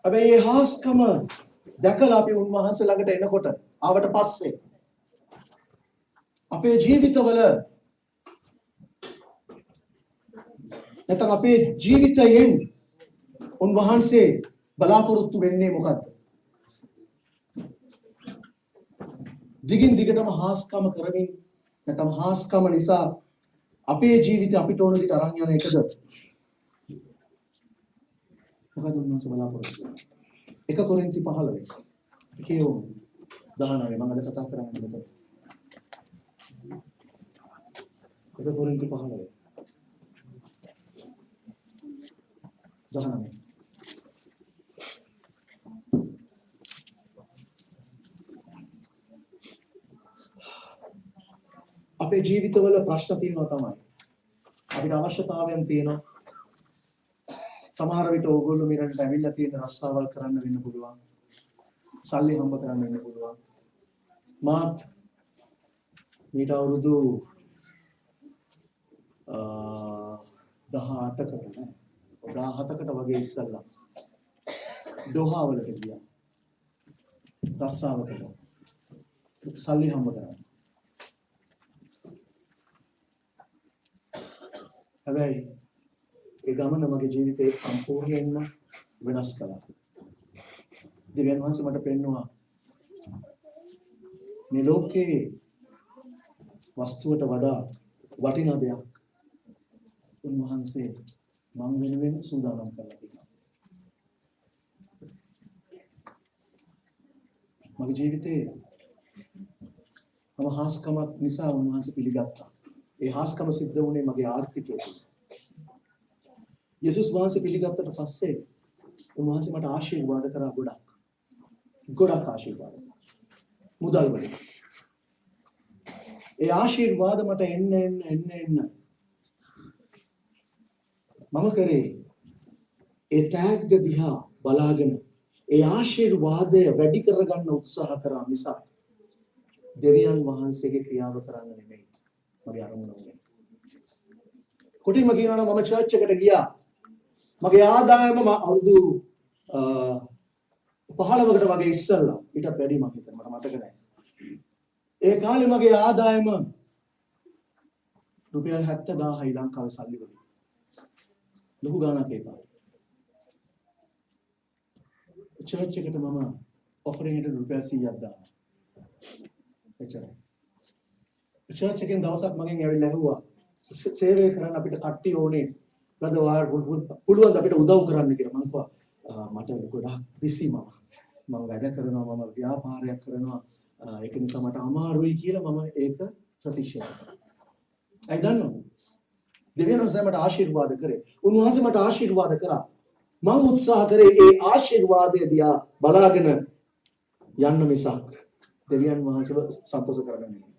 හැබැයි මේ හාස්කම දැකලා අපි උන්වහන්සේ ළඟට එනකොට ආවට පස්සේ අපේ ජීවිතවල නැත්නම් අපේ ජීවිතයෙන් උන්වහන්සේ බලාපොරොත්තු වෙන්නේ මොකද්ද? දිගින් දිගටම හාස්කම කරමින් නැත්නම් හාස්කම නිසා අපේ ජීවිතය අපිට ඕන විදිහට අරන් යන එකද? මොකද උන්වහන්සේ බලාපොරොත්තු වෙන්නේ? 1 කොරින්ති 15 කියවමු 19 මම අද කතා කරන්නේ මෙතන. 1 කොරින්ති 15 19 අපේ ජීවිතවල ප්‍රශ්න තියෙනවා තමයි. අපිට අවශ්‍යතාවයන් තියෙනවා. සමහර විට ඕගොල්ලෝ මෙරට ඇවිල්ලා තියෙන රස්සාවල් කරන්න වෙන්න පුළුවන්. සල්ලි හම්බ කරන්න වෙන්න පුළුවන්. මාත් මීට අවුරුදු 17කට වගේ ඉස්සල්ලා ඩෝහාවලට ගියා. රස්සාවකට. සල්ලි හම්බ කරන්න. හැබැයි ඒ ගමන මගේ ජීවිතේ සම්පූර්ණයෙන්ම වෙනස් කළා. දෙවියන් වහන්සේ මට පෙන්වුවා මේ ලෝකේ වස්තුවට වඩා වටිනා දෙයක් උන්වහන්සේ මම වෙනුවෙන් සූදානම් කරලා තියෙනවා. මගේ ජීවිතේ මම හාස්කමක් නිසා උන්වහන්සේ පිළිගත්තා. ඒ හාස්කම සිද්ධ වුණේ මගේ ආර්ථිකයට. යේසුස් වහන්සේ පිළිගත්තට පස්සේ උන්වහන්සේ මට ආශිර්වාද කරා ගොඩක් ආශිර්වාද. මුදල් වලින්. ඒ ආශිර්වාද මට එන්න මම කරේ ඒ තෑග්ග දිහා බලාගෙන ඒ ආශිර්වාදය වැඩි කරගන්න උත්සාහ කරා මිසක් දෙවියන් වහන්සේගේ ක්‍රියාව කරන්න නෙමෙයි. මගේ අරමුණ උනේ. කොටින්ම කියනවා නම් මම චර්ච් එකට ගියා. මගේ ආදායම අවුරුදු 15කට වගේ ඉස්සෙල්ලා ඊටත් වැඩි මම හිතනවා මට මතක නැහැ. ඒ කාලේ මගේ ආදායම රුපියල් 70000යි ලංකාවේ සල්ලි වලින්. ලොකු ගාණක් ඒ කාලේ. චර්ච් එකට මම ඔෆරින් එකට රුපියල් 100ක් දානවා. එච්චරයි. චර්ච් එකෙන් දවසක් මගෙන් ඇවිල්ලා ඇහුවා සේවය කරන්න අපිට කට්ටිය ඕනේ. ලද වාර පුළුවන් අපිට උදව් කරන්න කියලා. මම කිව්වා මට ගොඩක් බිසි මම වැඩ කරනවා මම ව්‍යාපාරයක් කරනවා ඒක නිසා මට අමාරුයි කියලා මම ඒක ප්‍රතික්ෂේප කරා. අය දන්නවද? දෙවියන් වහන්සේ මට ආශිර්වාද කරේ. උන්වහන්සේ මට ආශිර්වාද කරා. මම උත්සාහ කරේ ඒ ආශිර්වාදය දිහා බලාගෙන යන්න මිසක් දෙවියන් වහන්සේව සතුටු කරගන්න නෙමෙයි.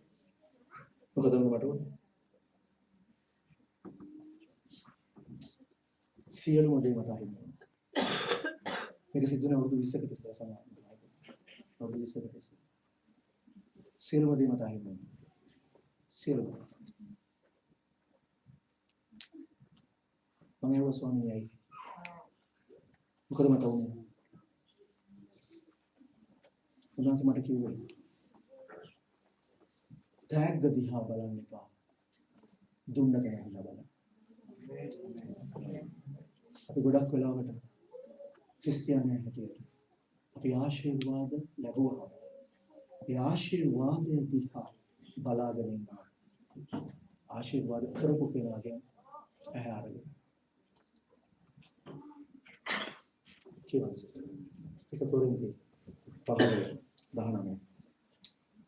මොකද මට ඕනේ? සියලුම දේ මට අහිමි. මේක සිද්ධ වෙන අවුරුදු 20කට ඉස්සර සමහරවිට. අවුරුදු 20කට ඉස්සර. සියලුම දේ මට අහිමි. සියලුම. මම ඒව ස්වාමීනි. මොකද මට උනේ? උන්වහන්සේ මට කිව්වේ තෑග්ග දිහා බලන්න එපා. දුන්න කෙනා දිහා බලන්න. අපි ගොඩක් වෙලාවට ක්‍රිස්තියානියන් හැටියට අපි ආශිර්වාද ලැබුවා. ඒ ආශිර්වාදය දිහා බලාගෙන ඉන්නවා. ආශිර්වාද කරපු කෙනාගෙන් ඇහැ අරගෙන. කියනවා සිස්ටර්. 1 කොරින්ති 15:19.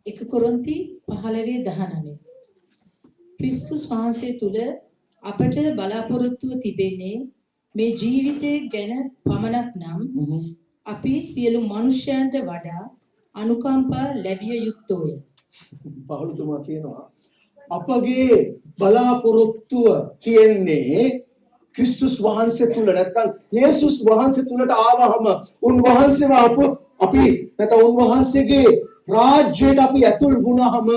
1 කොරින්ති 15:19. ක්‍රිස්තුස් වහන්සේ තුල අපට බලාපොරොත්තුව තිබෙන්නේ මේ ජීවිතය ගැන පමණක් නම් අපි සියලු මනුෂ්‍යයන්ට වඩා අනුකම්පා ලැබිය යුත්තෝය. පවුලතුමා කියනවා අපගේ බලාපොරොත්තුව තියෙන්නේ ක්‍රිස්තුස් වහන්සේ තුල නැත්නම් යේසුස් වහන්සේ තුලට ආවහම උන්වහන්සේව අපි නැත්නම් උන්වහන්සේගේ රාජ්‍යයට අපි ඇතුල් වුණාම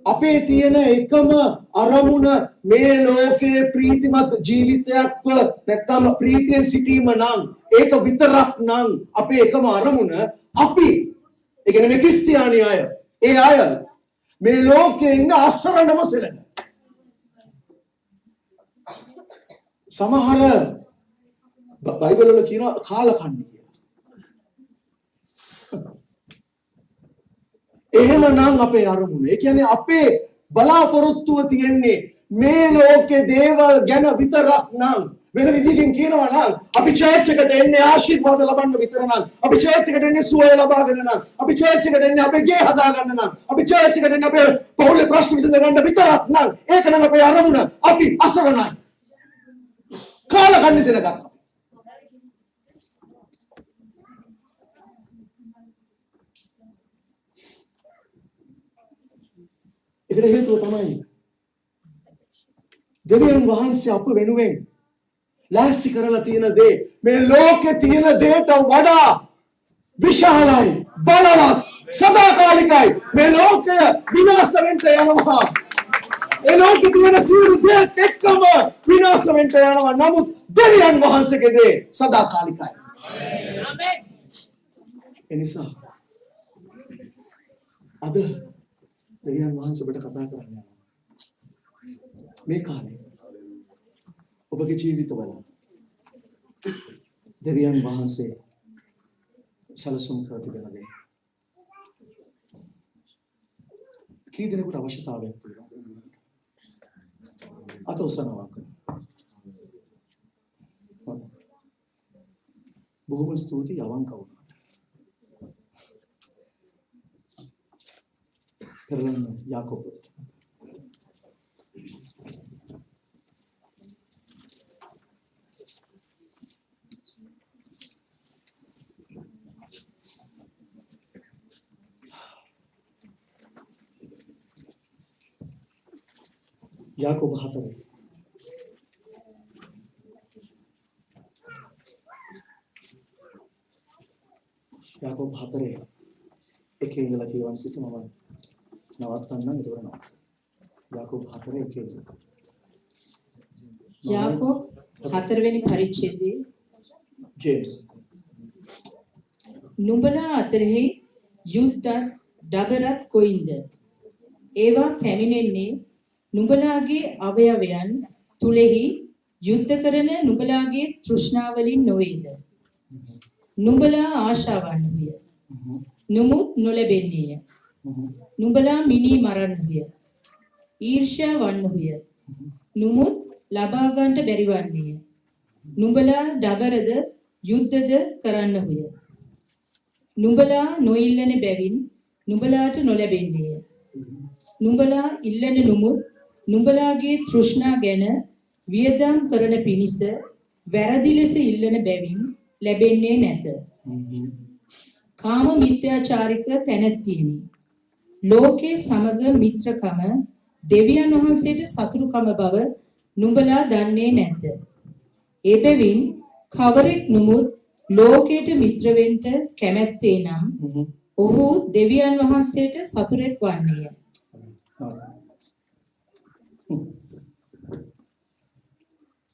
අපේ තියෙන එකම අරමුණ මේ ලෝකයේ ප්‍රීතිමත් ජීවිතයක් නැත්නම් ප්‍රීතියෙන් සිටීම නම් ඒක විතරක් නම් අපේ එකම අරමුණ අපි ඒ කියන්නේ මේ ක්‍රිස්තියානි අය ඒ අය මේ ලෝකයේ ඉන්න අසරණම සෙලන සමහර බයිබල් වල කියනවා කාලකන්ණි කියලා. එහෙමනම් අපේ අරමුණ. ඒ කියන්නේ අපේ බලාපොරොත්තුව තියෙන්නේ මේ ලෝකේ දේවල් ගැන විතරක් නම් වෙන විදිහකින් කියනවා නම් අපි චර්ච් එකට එන්නේ ආශිර්වාද ලබන්න විතර නම් අපි චර්ච් එකට එන්නේ සුවය ලබාගෙන නම් අපි චර්ච් එකට එන්නේ අපේ ගේ හදාගන්න නම් අපි චර්ච් එකට එන්නේ අපේ පවුලේ ප්‍රශ්න විසඳ ගන්න විතරක් නම් ඒක නම් අපේ අරමුණ. අපි අසරණයි. කාලකන්ණි සෙනගක්. ඒකට හේතුව තමයි දෙවියන් වහන්සේ අප වෙනුවෙන් ලෑස්ති කරලා තියෙන දේ මේ ලෝකේ තියෙන දේට වඩා විශාලයි, බලවත්, සදාකාලිකයි. මේ ලෝකය විනාශ වෙන්න යනවා. ඒ ලෝකේ තියෙන සියලු දේත් එක්කම විනාශ වෙන්න යනවා. නමුත් දෙවියන් වහන්සේගේ දේ සදාකාලිකයි. ආමේන්. එනිසා අද දෙවියන් වහන්සේ ඔබට කතා කරන්න යනවා. මේ කාලේ ඔබගේ ජීවිතවල දෙවියන් වහන්සේ සලසුම් කර තිබෙන දේ කී දෙනෙකුට අවශ්‍යතාවයක් තියෙනවා? අත උස්සනවා. බොහොම ස්තුතියි අවංක වුණාට. පෙරලන්න යාකෝබ යාකෝබ 4 යාකෝබ 4 එකේ ඉඳලා කියවන සිට මම නවත්තන්නම් ඉවරනවා. යාකෝබ 4 එකේ ඉඳලා යාකෝබ 4 වෙනි පරිච්ඡේදයේ ජේම්ස් නුඹලා අතරෙහි යුද්ධත් දබරත් කොයින්ද? ඒවා පැමිණෙන්නේ නුඹලාගේ අවයවයන් තුලෙහි යුද්ධ කරන නුඹලාගේ තෘෂ්ණාවලින් නොවේද? නුඹලා ආශාවන්හුය. නමුත් නොලැබෙන්නේය. නුඹලා මිනී මරන්හුය. ඊර්ෂ්‍යාවන්හුය. නමුත් ලබා ගන්නට බැරි වන්නේය. නුඹලා දබරද යුද්ධද කරන්නහුය. නුඹලා නොඉල්ලන බැවින් නුඹලාට නොලැබෙන්නේය. නුඹලා ඉල්ලන නමුත් නුඹලාගේ තෘෂ්ණා ගැන වියදම් කරන පිණිස වැරදි ලෙස ඉල්ලන බැවින් ලැබෙන්නේ නැත. කාම මිත්‍යාචාරික තැනැත්තියනි. ලෝකේ සමග මිත්‍රකම දෙවියන් වහන්සේට සතුරුකම බව නුඹලා දන්නේ නැද්ද? එබැවින් කවරෙක් නමුත් ලෝකයට මිත්‍ර වෙන්න කැමැත්තේ නම් ඔහු දෙවියන් වහන්සේට සතුරෙක් වන්නේය.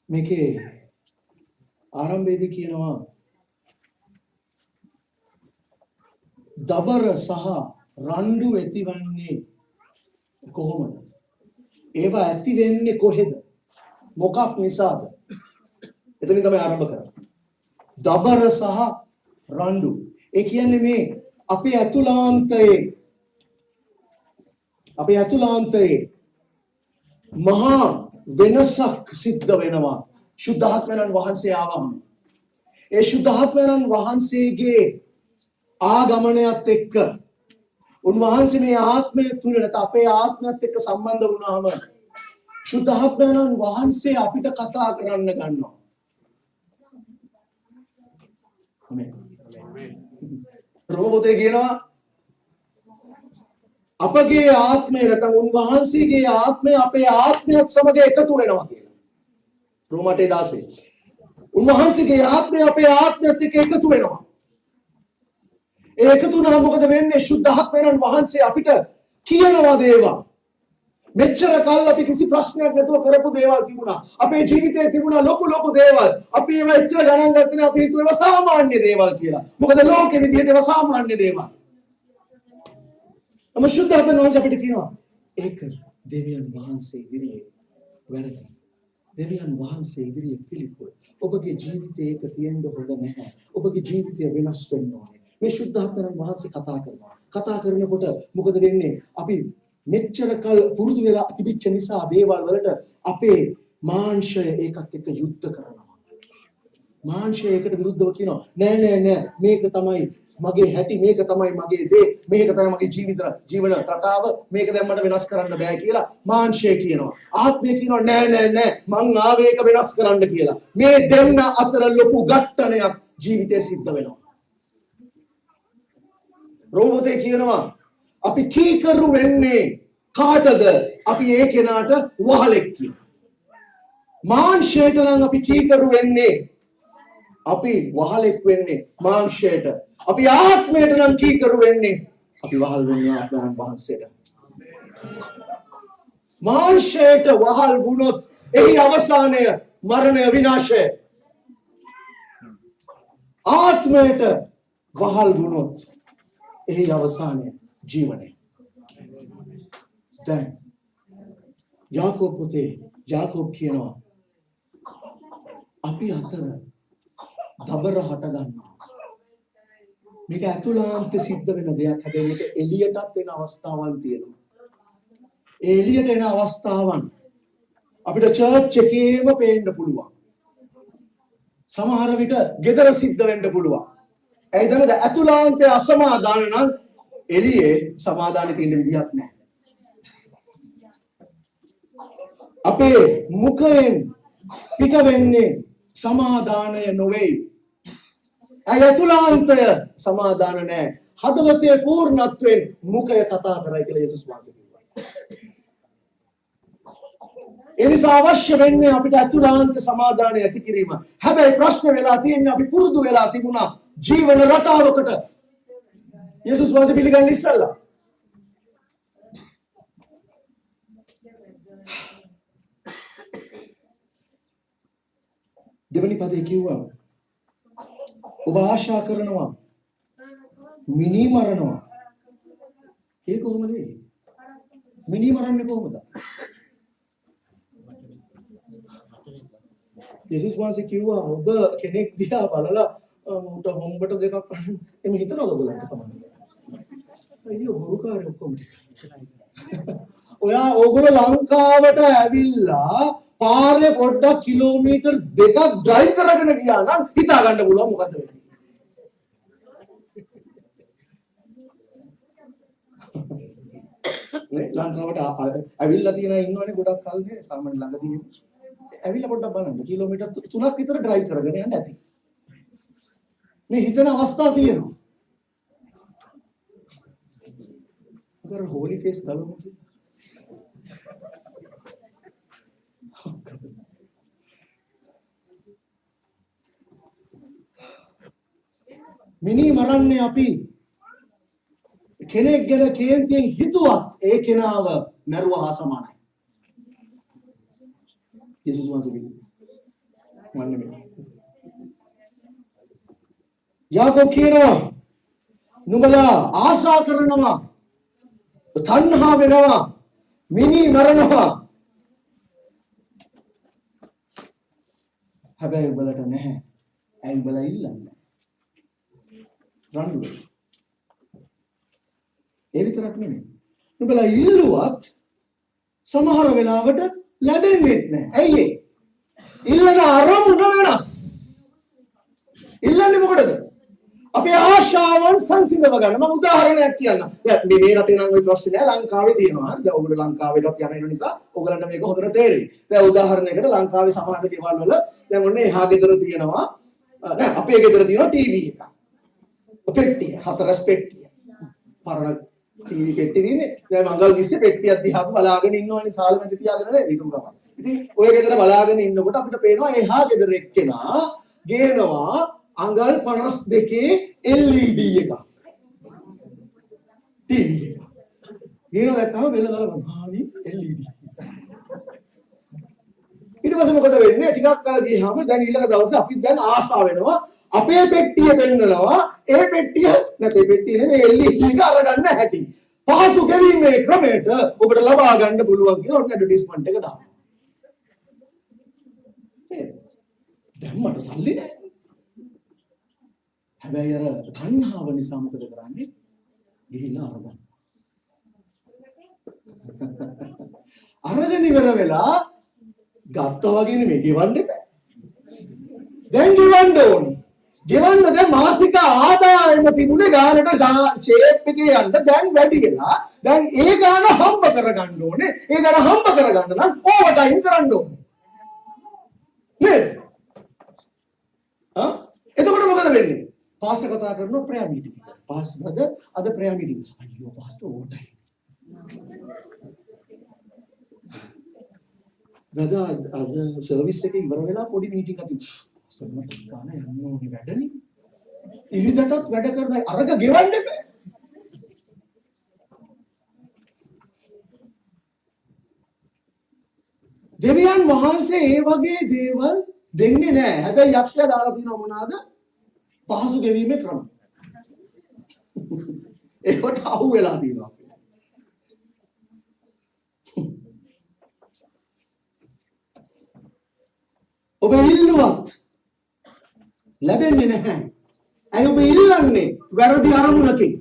මේකේ ආරම්භයේදී කියනවා දබර සහ රණ්ඩු ඇතිවන්නේ කොහොමද? ඒවා ඇති වෙන්නේ කොහෙද? මොකක් නිසාද? එතනින් තමයි ආරම්භ කරන්නේ. දබර සහ රණ්ඩු. ඒ කියන්නේ මේ අපේ ඇතුළාන්තයේ මහා වෙනසක් සිද්ධ වෙනවා. ශුද්ධාත්මයන් වහන්සේ ආවම ඒ ශුද්ධාත්මයන් වහන්සේගේ ආගමනයත් එක්ක උන්වහන්සේ මේ ආත්මය තුල නැත අපේ ආත්මයත් එක්ක සම්බන්ධ වුණාම ශුද්ධාත්මයන් වහන්සේ අපිට කතා කරන්න ගන්නවා. ආමේන්. රෝමපොතේ කියනවා අපගේ ආත්මය නැත්නම් උන්වහන්සේගේ ආත්මය අපේ ආත්මයත් සමග එකතු වෙනවා කියලා. රෝම 8:16. උන්වහන්සේගේ ආත්මය අපේ ආත්මයත් එක්ක එකතු වෙනවා. ඒ එකතු වුණාම මොකද වෙන්නේ? ශුද්ධාත්මයන් වහන්සේ අපිට කියනවා දේවල්. මෙච්චර කල් අපි කිසි ප්‍රශ්නයක් නැතුව කරපු දේවල් තිබුණා. අපේ ජීවිතේ තිබුණා ලොකු දේවල්. අපි ඒවා එච්චර ගණන් ගත්තේ නැහැ. අපි හිතුවා ඒවා සාමාන්‍ය දේවල් කියලා. මොකද ලෝකෙ විදිහට ඒවා සාමාන්‍ය දේවල්. අම ශුද්ධාත්මයන් වහන්සේ අපිට කියනවා ඒක දෙවියන් වහන්සේ ඉදිරියේ වැරදි. දෙවියන් වහන්සේ ඉදිරියේ පිළිකුල්. ඔබගේ ජීවිතේ ඒක තියෙන්න හොඳ නැහැ. ඔබගේ ජීවිතය වෙනස් වෙන්න ඕනේ. මේ ශුද්ධාත්මයන් වහන්සේ කතා කරනවා. කතා කරනකොට මොකද වෙන්නේ? අපි මෙච්චර කල් පුරුදු වෙලා තිබිච්ච නිසා දේවල් වලට අපේ මාංශය ඒකත් එක්ක යුද්ධ කරනවා. මාංශය ඒකට විරුද්ධව කියනවා නෑ මේක තමයි මගේ හැටි, මේක තමයි මගේ දේ, මේක තමයි මගේ ජීවන රටාව, මේක දැන් මට වෙනස් කරන්න බෑ කියලා මාංශය කියනවා. ආත්මය කියනවා නෑ මං ආවේ ඒක වෙනස් කරන්න කියලා. මේ දෙන්න අතර ලොකු ගැටණයක් ජීවිතේ සිද්ධ වෙනවා. රෝබෝතේ කියනවා අපි කීකරු වෙන්නේ කාටද? අපි ඒ කෙනාට වහලෙක් කියලා. මාංශයට නම් අපි කීකරු වෙන්නේ, අපි වහලෙක් වෙන්නේ මාංශයට. අපි ආත්මයට නම් කීකරු වෙන්නේ, අපි වහල් වෙන්නේ ආත්මයන් වහන්සේට. මාංශයට වහල් වුණොත් එහි අවසානය මරණය, විනාශය. ආත්මයට වහල් වුණොත් එහි අවසානය ජීවනය. දැන් යාකෝබ් පුතේ යාකෝබ් කියනවා අපි අතර දබර හට ගන්නවා. මේක ඇතුළාන්ත සිද්ධ වෙන දෙයක්. හැබැයි මේක එළියටත් එන අවස්ථාවන් තියෙනවා. ඒ එළියට එන අවස්ථාවන් අපිට චර්ච් එකේම පේන්න පුළුවන්. සමහර විට ගෙදර සිද්ධ වෙන්න පුළුවන්. ඒ දන්නද ඇතුළාන්තයේ අසමාදාන නම් එළියේ සමාදානෙ තියෙන විදිහක් නැහැ. අපේ මුඛයෙන් පිට වෙන්නේ සමාදානය නොවේ. ඇතුළාන්තය සමාදාන නැහැ. හදවතේ පූර්ණත්වයෙන් මුඛය කතා කරයි කියලා යේසුස් වහන්සේ කිව්වා. ඒ නිසා අවශ්‍ය වෙන්නේ අපිට ඇතුළාන්ත සමාදානය ඇති කිරීම. හැබැයි ප්‍රශ්න වෙලා තියෙන්නේ අපි පුරුදු වෙලා තිබුණා ජීවන රටාවකට. යේසුස් වහන්සේ පිළිගන්නේ ඉස්සල්ලා. දෙවනි පදේ කිව්වා ඔබ ආශා කරනවා මිනි මරනවා. ඒ කොහොමද? මිනි මරන්නේ කොහොමද? යේසුස් වහන්සේ කිව්වා ඔබ කෙනෙක් දිහා බලලා උට හොම්බට දෙකක් එමෙ හිතනවද ඔයගලන්ට සමානයි? අයියෝ බොරුකාරයෝ ඔක්කොම. ඕගොල්ලෝ ලංකාවට ඇවිල්ලා පාරේ පොඩ්ඩක් කිලෝමීටර් 2ක් ඩ්‍රයිව් කරගෙන ගියා නම් හිතා ගන්න පුළුවන් මොකද්ද වෙන්නේ. නේ ලංකාවට ඇවිල්ලා තියෙන අය ඉන්නවනේ ගොඩක් කල් නේ සාමාන්‍ය ළඟදී. ඇවිල්ලා පොඩ්ඩක් බලන්න කිලෝමීටර් 3ක් විතර ඩ්‍රයිව් කරගෙන යන්න ඇති. මේ හිතන අවස්ථා තියෙනවා. අර හෝලි ෆේස් ගලමු කියලා. මිනි මරන්නේ අපි කෙනෙක් ගැන කේන්තියෙන් හිතුවත් ඒ කෙනාව මරුවා හා සමානයි. යේසුස් වහන්සේ කිව්වා. යාකෝබ් කියනවා නුඹලා ආශා කරනවා, තණ්හා වෙනවා, මිනි මරනවා. හැබැයි උඹලට නැහැ. ඇයි උඹලා ඉල්ලන්නේ? රණ්ඩු. ඒ විතරක් නෙමෙයි. නුඹලා ඉල්ලුවත් සමහර වෙලාවට ලැබෙන්නේ නැහැ. ඇයි ඒ? ඉල්ලන අරමුණ වෙනස්. ඉල්ලන්නේ මොකටද? අපේ ආශාවන් සංසිඳව ගන්න. මම උදාහරණයක් කියන්නම්. දැන් මේ රටේ නම් ওই ප්‍රශ්නේ නෑ, ලංකාවේ තියෙනවා. දැන් ඔයගොල්ලෝ ලංකාවේටත් යන නිසා ඔයගලන්ට මේක හොඳට තේරෙයි. දැන් උදාහරණයකට ලංකාවේ සමහර ගෙවල් වල දැන් ඔන්න එහා ගෙදර තියෙනවා නෑ අපේ ගෙදර තියෙනවා ටීවී එකක්. පෙට්ටිය, හතරස් පෙට්ටිය. පරණ ටීවී පෙට්ටිය තියෙන්නේ. දැන් මංගල් විශ්සේ පෙට්ටියක් දිහා බලාගෙන ඉන්නවනේ සාල මැද තියාගෙන නේද ඊටුම් ගමන්. ඉතින් ඔය ගෙදර බලාගෙන ඉන්නකොට අපිට පේනවා එහා ගෙදර එක්කෙනා ගේනවා අඟල් 52 LED එකක්. ටීවී එක. ගේනවා දැක්කම බෙල්ල දාලා බලනවා LED. ඊට පස්සේ මොකද වෙන්නේ? ටිකක් කල් ගියාම දැන් ඊළඟ දවසේ අපි දැන් ආසාව වෙනවා අපේ පෙට්ටිය පෙන්නනවා. ඒ පෙට්ටිය නැතේ පෙට්ටිය නෙමෙයි LED එක අරගන්න හැටි. පහසු ගෙවීමේ ක්‍රමයට ඔබට ලබා ගන්න පුළුවන් කියලා ඔන්න ඇඩ්වර්ටයිස්මන්ට් එක දානවා. දැන් මට සල්ලි නැහැ. හැබැයි අර තණ්හාව නිසා මොකද කරන්නේ? ගිහිල්ලා අරගන්න. අරගෙන ඉවර වෙලා ගත්තා වගේ නෙමෙයි ගෙවන්න එපා. දැන් ගෙවන්න ඕනේ. ගෙවන්න දැන් මාසික ආදායම තිබුණේ ගානට ෂේප් එකේ යන්න දැන් වැඩි වෙලා දැන් ඒ ගාන හම්බ කරගන්න ඕනේ. ඒ ගාන හම්බ කරගන්න නම් ඕවර් ටයිම් කරන්න ඕනේ. නේද? එතකොට මොකද වෙන්නේ? පාස්ටර් කතා කරනවා ප්‍රෙයර් මීටින් එකට. පාස්ටර් අද ප්‍රෙයර් මීටින්. අයියෝ පාස්ටර් ඕවර් ටයිම්. ගදා අද සර්විස් එකේ ඉවර වෙලා පොඩි මීටින් එකක් තිබුණා. මට ගාන යන්න ඕනේ වැඩනේ. ඉරිදටත් වැඩ කරන අරක ගෙවන්න එපා. දෙවියන් වහන්සේ ඒ වගේ දේවල් දෙන්නේ නැහැ. හැබැයි යක්ෂයා දාලා තියෙනව මොනවාද? පහසු ගෙවීමේ ක්‍රම. ඒකට අහු වෙලා තියෙනවා. ඔබ ඉල්ලුවත් ලැබෙන්නේ නැහැ. ඇයි ඔබ ඉල්ලන්නේ? වැරදි අරමුණකින්.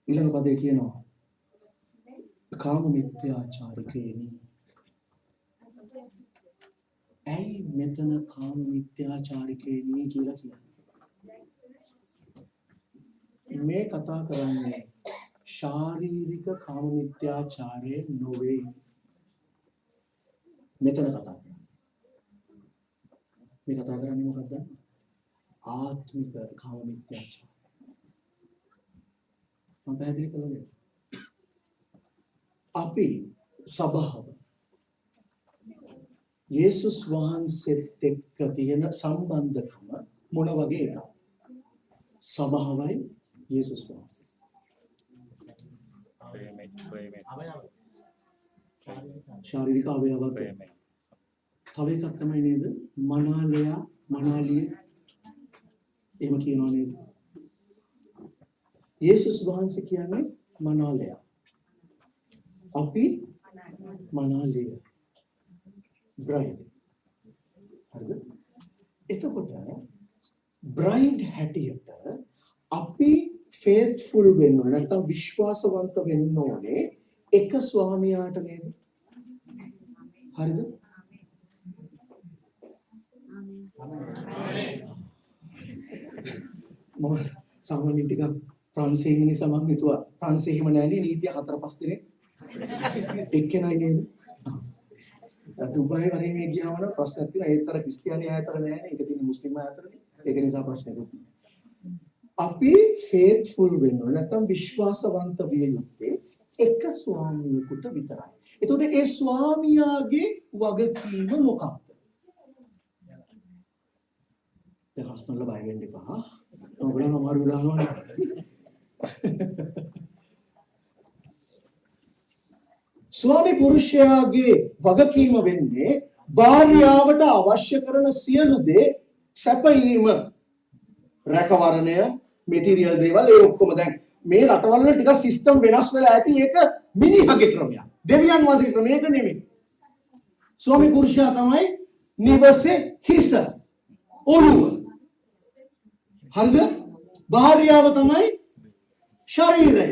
ඊළඟ පදේ කියනවා කාම මිත්‍යාචාරිකේනි. ඇයි මෙතන කාම මිත්‍යාචාරිකේනි කියලා කියන්නේ? මේ කතා කරන්නේ ශාරීරික කාම මිත්‍යාචාරය නොවේ. මෙතන කතා කරන්නේ. මේ කතා කරන්නේ මොකක්ද? ආත්මික කාම මිත්‍යාචාරය. මම පැහැදිලි කළේ. අපි සබාව යේසුස් වහන්සේත් එක්ක තියෙන සම්බන්ධකම මොන වගේ එකක්ද? සබාවයි යේසුස් වහන්සේ. ශාරීරික අවයවයක්. තව එකක් තමයි නේද? මනාලයා මනාලිය. එහෙම කියනවා නේද? යේසුස් වහන්සේ කියන්නේ මනාලයා. අපි මනාලිය. බ්‍රයිඩ්. හරිද? එතකොට බ්‍රයිඩ් හැටියට අපි faithful වෙන්න ඕනේ. නැත්නම් විශ්වාසවන්ත වෙන්න ඕනේ එක ස්වාමියාට නේද? හරිද? මම සාමාන්‍යයෙන් ටිකක් ප්‍රංශයෙන් නිසා මම හිතුවා ප්‍රංශේ එහෙම නැහැනේ නීතිය 4-5 දිනක් එක්කෙනයි නේද? දුබායි වරේ මේ ගියාම නම් ප්‍රශ්නයක් තියෙනවා. ඒතර ක්‍රිස්තියානි ආයතන නැහැනේ. ඒක තියෙන්නේ මුස්ලිම් ආයතනනේ. ඒක නිසා ප්‍රශ්නයක් තියෙනවා. අපි faithful වෙන්න ඕනේ. නැත්නම් විශ්වාසවන්ත විය යුත්තේ එක ස්වාමියෙකුට විතරයි. එතකොට ඒ ස්වාමියාගේ වගකීම මොකක්ද? දැන් හස්බන්ඩ්ලා බය වෙන්න එපා. ඔයගොල්ලෝ අමාරු දානවනේ. ස්වාමි පුරුෂයාගේ වගකීම වෙන්නේ භාර්යාවට අවශ්‍ය කරන සියලු දේ සැපයීම, රැකවරණය, මෙටීරියල් දේවල් ඒ ඔක්කොම. දැන් මේ රටවල වල ටිකක් සිස්ටම් වෙනස් වෙලා ඇති. ඒක මිනිහගේ ක්‍රමයක්. දෙවියන් වහන්සේගේ ක්‍රමය ඒක නෙමෙයි. ස්වාමි පුරුෂයා තමයි නිවසේ හිස, ඔළුව. හරිද? භාර්යාව තමයි ශරීරය.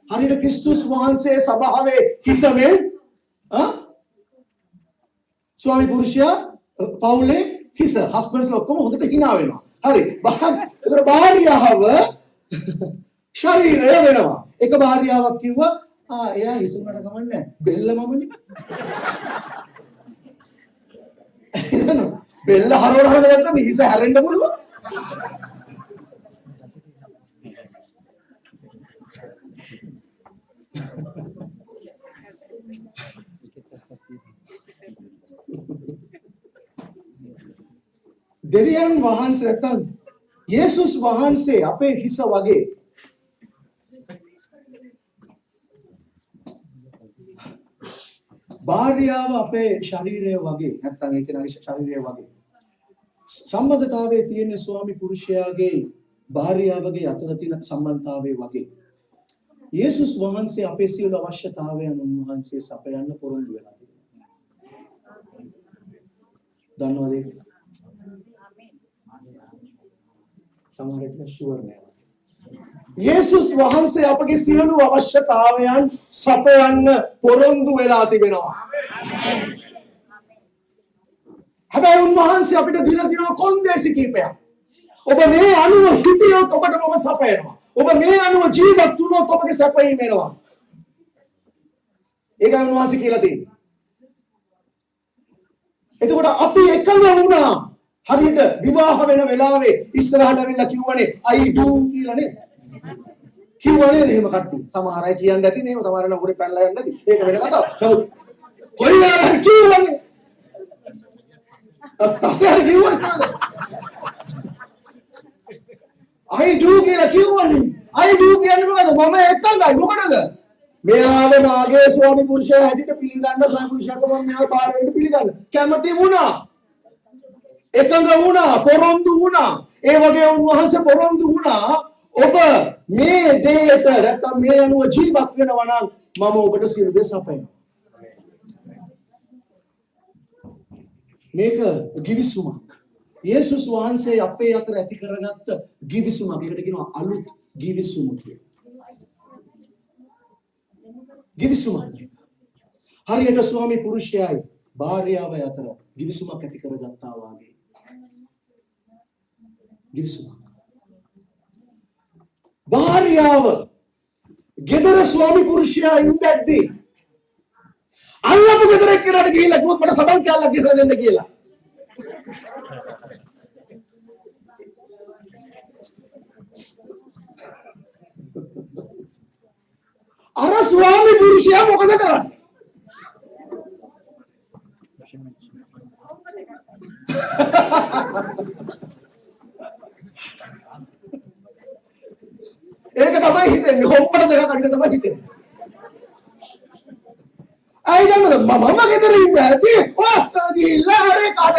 හරියට ක්‍රිස්තුස් වහන්සේ සභාවේ හිසමෙන් ස්වාමි පුරුෂයා පවුලේ හිස. හස්බන්ඩ්ස් ඔක්කොම හොඳට hina වෙනවා. හරි. ඒතර භාර්යාව ශරීරය වෙනවා. එක භාර්යාවක් කිව්වා එයා හිස උනට කමන්නේ බෙල්ලමමනේ. බෙල්ල හරවලා නැත්නම් හිස හැරෙන්න පුළුවන්. දෙවියන් වහන්සේ නැත්නම් යේසුස් වහන්සේ අපේ හිස වගේ. භාර්යාව අපේ ශරීරය වගේ. නැත්නම් ඒ කෙනාගේ ශරීරය වගේ. සම්බන්ධතාවයේ තියෙන ස්වාමි පුරුෂයාගේ භාර්යාවගේ අතර තියෙන සම්බන්ධතාවය වගේ. යේසුස් වහන්සේ අපේ සියලු අවශ්‍යතාවයන් උන්වහන්සේ සපයන්න පොරොන්දු වෙලා තිබෙනවා. දන්නවද ඒක? සමහරට ෂුවර් නෑ. යේසුස් වහන්සේ අපගේ සියලු අවශ්‍යතාවයන් සපයන්න පොරොන්දු වෙලා තිබෙනවා. හැබැයි උන්වහන්සේ අපිට දින කොන්දේසි කීපයක්. ඔබ මේ අනුව හිටියොත් ඔබට මම සපයනවා. ඔබ මේ අනුව ජීවත් වුණොත් ඔබගේ සැපයීම එනවා. ඒකයි උන්වහන්සේ කියලා තියෙන්නේ. එතකොට අපි එකඟ වුණා. හරියට විවාහ වෙන වෙලාවේ ඉස්සරහට ඇවිල්ලා කිව්වනේ I do කියලා නේද? කිව්වනේ එහෙම කට්ටිය. සමහර අය කියන්නේ නැති නේම සමහර නම් උඩේ පැනලා යන්නේ නැති. ඒක වෙන කතාවක්. නමුත් කොයි වෙලාවකරි කිව්වනේ. පස්සේ හරි කිව්වනේ. I do කියලා කිව්වනේ. I do කියන්නේ මොකද? මම එකඟයි. මොකටද? මෙයාව මාගේ ස්වාමි පුරුෂයා හැටියට පිළිගන්න ස්වාමි පුරුෂයාට මම මෙයාව පාරේට පිළිගන්න. කැමති වුණා. එකඟ වුණා. පොරොන්දු වුණා. ඒ වගේ උන්වහන්සේ පොරොන්දු වුණා. ඔබ මේ දෙයට නැත්නම් මේ අනුව ජීවත් වෙනවා නම් මම ඔබට සියලු දේ සපයනවා. මේක ගිවිසුමක්. යේසුස් වහන්සේ අපේ අතර ඇති කරගත්ත ගිවිසුමක්. ඒකට කියනවා අලුත් ගිවිසුම කියලා. ගිවිසුමක්. හරියට ස්වාමි පුරුෂයයි භාර්යාවයි අතර ගිවිසුමක් ඇති කරගත්තා වාගේ. ගිවිසුමක්. භාර්යාව ගෙදර ස්වාමි පුරුෂයා ඉඳද්දී අල්ලපු ගෙදර එක්කනට ගිහිල්ලා කිව්වොත් මට සබන් කෑල්ලක් ගෙදර දෙන්න කියලා. අර ස්වාමි පුරුෂයා මොකද කරන්නේ? ඒක තමයි හිතෙන්නේ. හොම්බට දෙක කඩිට තමයි හිතෙන්නේ. අයි දන්නවද මම ගෙදර ඉඳදී ගිහිල්ලා අර කාට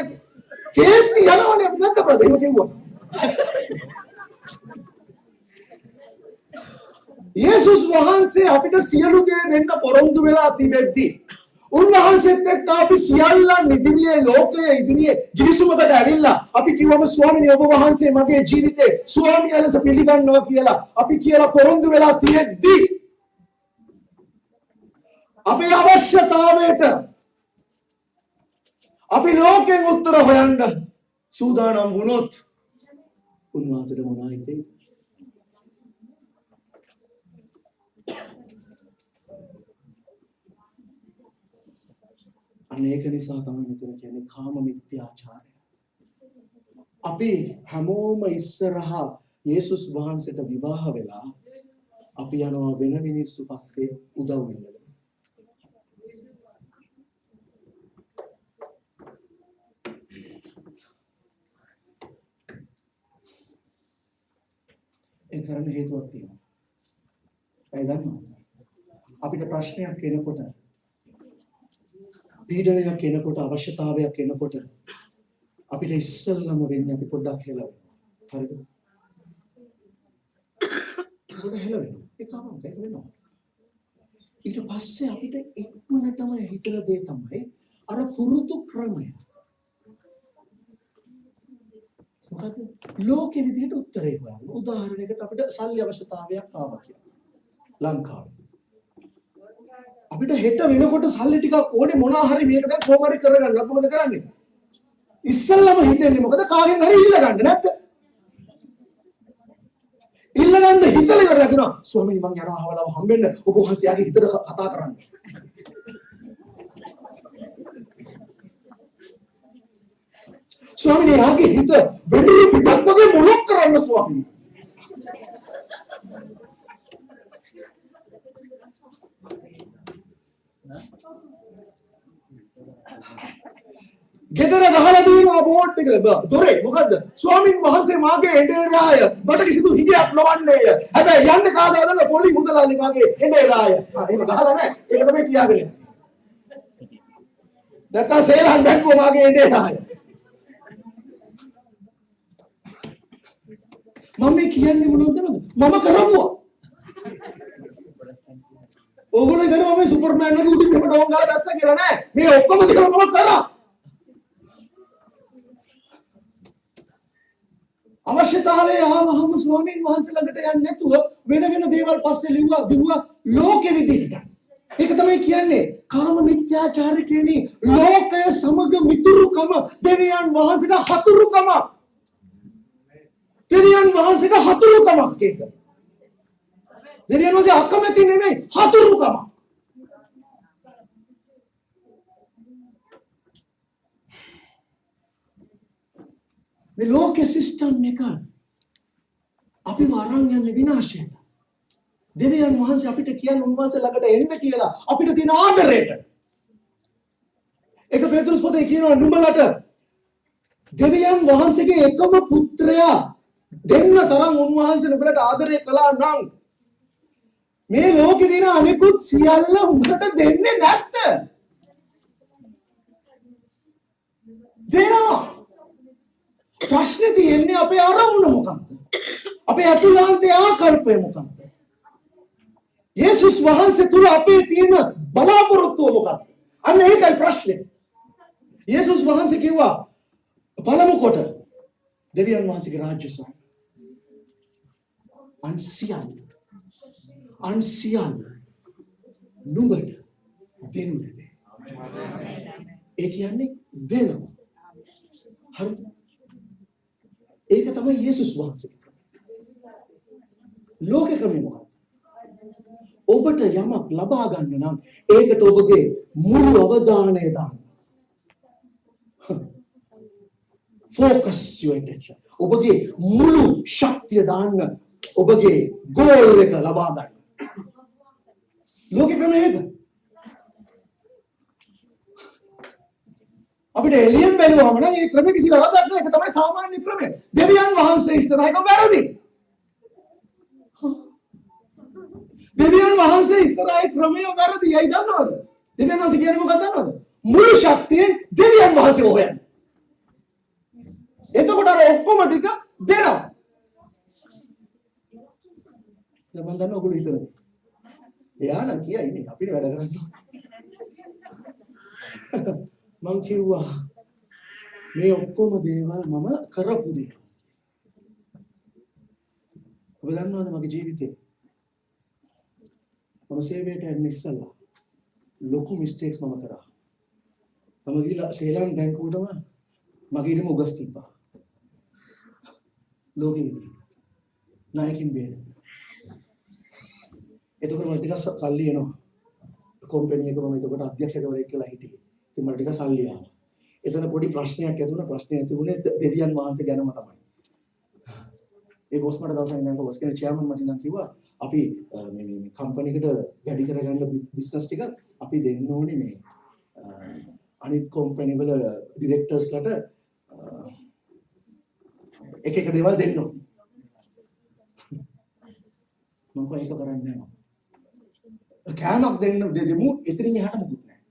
කේන්ති යනවනේ අපි නැද්ද බ්‍රදර් එහෙම කිව්වා. යේසුස් වහන්සේ අපිට සියලු දේ දෙන්න පොරොන්දු වෙලා තිබෙද්දී උන්වහන්සේත් එක්ක අපි සියල්ලන් ඉදිරියේ ලෝකයේ ඉදිරියේ ජීවිසුමකට ඇවිල්ලා අපි කිව්වම ස්වාමීනි ඔබ වහන්සේ මගේ ජීවිතේ ස්වාමියා ලෙස පිළිගන්නවා කියලා අපි කියලා පොරොන්දු වෙලා තියෙද්දී අපේ අවශ්‍යතාවයට අපි ලෝකෙන් උත්තර හොයන්න සූදානම් වුණොත් උන්වහන්සේට මොනවා හිතේ? අනේක නිසා තමයි මෙතන කියන්නේ කාම මිත්‍යාචාරය. අපි හැමෝම ඉස්සරහා යේසුස් වහන්සේට විවාහ වෙලා අපි යනවා වෙන මිනිස්සු පස්සේ උදව් වෙන්න. ඒ කරන්න හේතුවක් තියෙනවා. ඒ දන්නවද? අපිට ප්‍රශ්නයක් එනකොට පීඩනයක් එනකොට අවශ්‍යතාවයක් එනකොට අපිට ඉස්සෙල්ලම වෙන්නේ අපි පොඩ්ඩක් හෙලවෙනවා. හරිද? පොඩ්ඩක් හෙලවෙනවා. ඒක වෙනවා. ඊට පස්සේ අපිට ඉක්මනටම හිතන දේ තමයි අර පුරුදු ක්‍රමය. මොකද ලෝකෙ විදිහට උත්තරේ හොයන්න. උදාහරණයකට අපිට සල්ලි අවශ්‍යතාවයක් ආවා කියලා. ලංකාවේ අපිට හෙට වෙනකොට සල්ලි ටිකක් ඕනේ මොනවා හරි මේක දැන් කොහොම හරි කරගන්න. අපි මොකද කරන්නේ? ඉස්සල්ලාම හිතෙන්නේ මොකද? කාගෙන් හරි ඉල්ල ගන්න නැද්ද? ඉල්ල ගන්න හිතලා ඉවරලා කියනවා ස්වාමීනි මං යනවා අහවලව හම්බෙන්න ඔබ වහන්සේගේ හිතට කතා කරන්න. ස්වාමීනි ආගේ හිත වෙඩි පිටක් වගේ මොලොක් කරන්න ස්වාමීනි. ගෙදර ගහලා තියෙනවා බෝඩ් එක දොරේ මොකද්ද ස්වාමීන් වහන්සේ මාගේ එඬේරාය මට කිසිදු හිගයක් නොවන්නේය හැබැයි යන්නේ කාදවද පොලි මුදලාලි මාගේ එඬේරාය එහෙම ගහලා නැහැ ඒක තමයි කියාගෙන නැත්නම් සේලන් බැංකුව මාගේ එඬේරාය මම කියන්නේ මොනවද මම කරපුවා ඩ්‍රෝන් ගාලා බැස්ස කියලා නෑ. මේ ඔක්කොම දිනවම කරා. අවශ්‍යතාවය ආවහම ස්වාමීන් වහන්සේ ළඟට යන්නේ නැතුව වෙන වෙන දේවල් පස්සේ දිවුවා ලෝකෙ විදිහට. ඒක තමයි කියන්නේ කාම මිත්‍යාචාර කියන්නේ ලෝකය සමග මිතුරුකම දෙවියන් වහන්සේට හතුරුකම. දෙවියන් වහන්සේට හතුරුකමක් ඒක. දෙවියන් වහන්සේ අකමැති නෙමෙයි හතුරුකම. මේ ලෝක සිස්ටම් එක අපි වරන් යන්නේ විනාශයට. දෙවියන් වහන්සේ අපිට කියන්නේ උන්වහන්සේ ළඟට එන්න කියලා අපිට තියෙන ආදරයට. ඒක පේතෘස් පොතේ කියනවා නුඹලට දෙවියන් වහන්සේගේ එකම පුත්‍රයා දෙන්න තරම් උන්වහන්සේ නුඹලට ආදරය කළා නම් මේ ලෝකේ තියෙන අනිකුත් සියල්ල උඹලට දෙන්නේ නැත්ද? දෙනවා. ප්‍රශ්නේ තියෙන්නේ අපේ අරමුණ මොකක්ද? අපේ අතුලාන්තයේ ආකල්පය මොකක්ද? යේසුස් වහන්සේ තුල අපේ තියෙන බලාපොරොත්තුව මොකක්ද? අන්න ඒකයි ප්‍රශ්නේ. යේසුස් වහන්සේ කිව්වා පළමු කොට දෙවියන් වහන්සේගේ රාජ්‍ය සොයන්න. අන්සියල් නුඹට දෙනු ලැබේ. ඒ කියන්නේ දෙනවා. හරිද? ඒක තමයි යේසුස් වහන්සේ. ලෝක ක්‍රමය මොකක්ද? ඔබට යමක් ලබා ගන්න නම් ඒකට ඔබගේ මුළු අවධානය දාන්න. Focus your attention. ඔබගේ මුළු ශක්තිය දාන්න ඔබගේ ගෝල් එක ලබා ගන්න. ලෝක ක්‍රමය ඒක. අපිට එළියෙන් බැලුවම නම් ඒ ක්‍රමෙ කිසි වරදක් නැහැ. ඒක තමයි සාමාන්‍ය ක්‍රමය. දෙවියන් වහන්සේ ඉස්සරහා ඒක වැරදි. දෙවියන් වහන්සේ ඉස්සරහා ඒ ක්‍රමය වැරදි. ඇයි දන්නවද? දෙවියන් වහන්සේ කියන්නේ මොකක්ද දන්නවද? මුළු ශක්තියෙන් දෙවියන් වහන්සේ හොයන්න. එතකොට අර ඔක්කොම ටික දෙනවා. දැන් මම දන්නවා ඔයගොල්ලෝ හිතනවා. එයා නම් කියයි නේ අපිට වැඩ කරන්න. මං කිව්වා මේ ඔක්කොම දේවල් මම කරපු දේ. ඔබ දන්නවද මගේ ජීවිතේ මම සේවයට යන්න ඉස්සෙල්ලා ලොකු මිස්ටේක්ස් මම කරා. මම ගිහලා ශ්‍රී ලංකා බැංකුවටම මගේ ඉඩම උගස් තිබ්බා. ලෝකෙ විදිහට. නායකින් බේරෙන්න. එතකොට මට ටිකක් සල්ලි එනවා. කම්පැනි එක මම එතකොට අධ්‍යක්ෂකවරයෙක් කියලා හිටියේ. ඉතින් මට ටිකක් සල්ලි ආවා. එතන පොඩි ප්‍රශ්නයක් ඇති වුණා. ප්‍රශ්නේ ඇති වුණේ දෙවියන් වහන්සේ ගැනම තමයි. ඒ බොස් මට දවසක් ඉඳන් බොස් කෙනෙක් චෙයාර්මන් මට ඉඳන් කිව්වා අපි මේ කම්පැනි එකට වැඩි කරගන්න බිස්නස් ටික අපි දෙන්න ඕනේ මේ අනිත් කම්පැනි වල ඩිරෙක්ටර්ස්ලට එක එක දේවල් දෙන්න ඕනේ. මම කොහේ ඒක කරන්නේ නැහැ. කෑමක් දෙන්න දෙමු එතනින් එහාට මොකුත් නැහැ.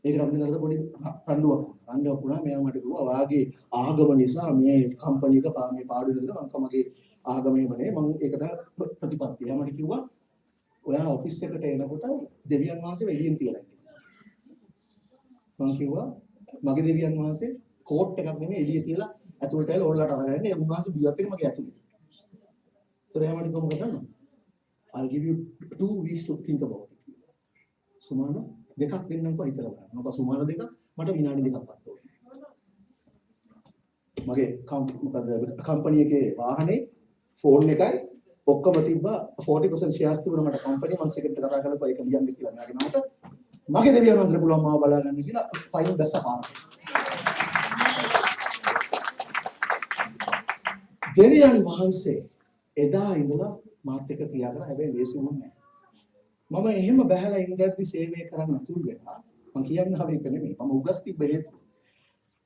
ඒකට අපි නේද පොඩි රණ්ඩුවක් වුණා. මෙයා මට කිව්වා ඔයාගේ ආගම නිසා මේ කම්පැනි එක මේ පාඩු දෙනවා. මගේ ආගම එහෙම නෙවෙයි. මම ඒකට ප්‍රතිපත්තිය. එයා මට කිව්වා ඔයා ඔෆිස් එකට එනකොට දෙවියන් වහන්සේව එළියෙන් තියලා ඉන්න. මම කිව්වා මගේ දෙවියන් වහන්සේ කෝට් එකක් නෙමෙයි එළිය තියලා ඇතුළට ඇවිල්ලා ඕනලට අරගෙන ඒ උන්වහන්සේ බියක් එක මගේ ඇතුළේ. ඒතර එයා මට කොහොමද දන්නවද? I'll give you 2 weeks to think about it. සුමාන දෙකක් දෙන්නම්කෝ හිතලා බලන්න. මොකද සුමාන දෙක මට විනාඩි දෙකක් වත් ඕනේ. මගේ මොකද කම්පැනි එකේ වාහනේ ෆෝන් එකයි ඔක්කොම තිබ්බා 40% shares තිබුණා මට කම්පැනි මම සෙකන්ඩ් කරා කරලා ඒක ලියන්න කියලා මගේ නමට මගේ දෙවියන් වහන්සේට පුළුවන් මාව බලා ගන්න කියලා ෆයින් දැස්ස පාන. දෙවියන් වහන්සේ එදා ඉඳලා මාත් එක්ක ක්‍රියා කරා. හැබැයි ලේසි වුණේ නැහැ. මම එහෙම බහැලා ඉඳද්දි සේවය කරන්න අතුල් වෙනවා. මම කියන්නේ හැම එක නෙමෙයි. මම උගස් තිබ්බ හේතුව.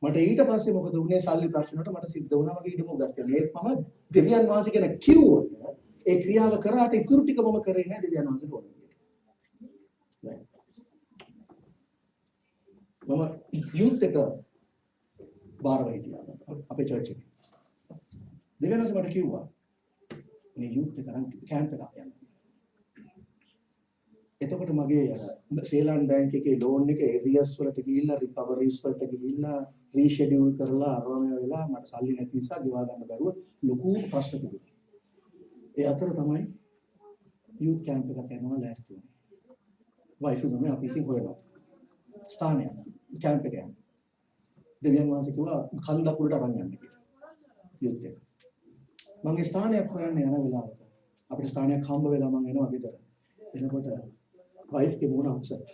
මට ඊට පස්සේ මොකද වුනේ සල්ලි ප්‍රශ්න වලට මට සිද්ධ වුණා මගේ ඊටම උගස් තියෙනවා. ඒත් මම දෙවියන් වහන්සේ කියන කිව්වොත් ඒ ක්‍රියාව කරාට ඉතුරු ටික මම කරේ නැහැ දෙවියන් වහන්සේට ඕන විදිහට. මම යූත් එක බාරව හිටියා අපේ චර්ච් එකේ. දෙවියන් වහන්සේ මට කිව්වා මේ යූත් එක අරන් කැම්ප් එකක් යන්න. එතකොට මගේ සේලාන් බැංක් එකේ ලෝන් එක ඒරියස් වලට ගිහිල්ලා රිකවරිස් වලට ගිහිල්ලා රීෂෙඩියුල් කරලා අරවම වෙලා මට සල්ලි නැති නිසා ගෙවා ගන්න බැරුව ලොකු ප්‍රශ්න තිබුණා. ඒ අතර තමයි යූත් කැම්ප් එකක් යනවා ලෑස්ති වුණේ. වයිෆ් උනේ අපි ඉතින් හොයනවා. ස්ථානයක් කැම්ප් එක යනවා. දෙවියන් වහන්සේ කිව්වා කන්දකුරට අරන් යන්න කියලා. යූත් එක. මම ස්ථානයක් හොයන්න යන වෙලාවක අපිට ස්ථානයක් හම්බ වෙලා මම එනවා ගෙදර. එනකොට වයිෆ් ගේ මොන අප්සෙට්.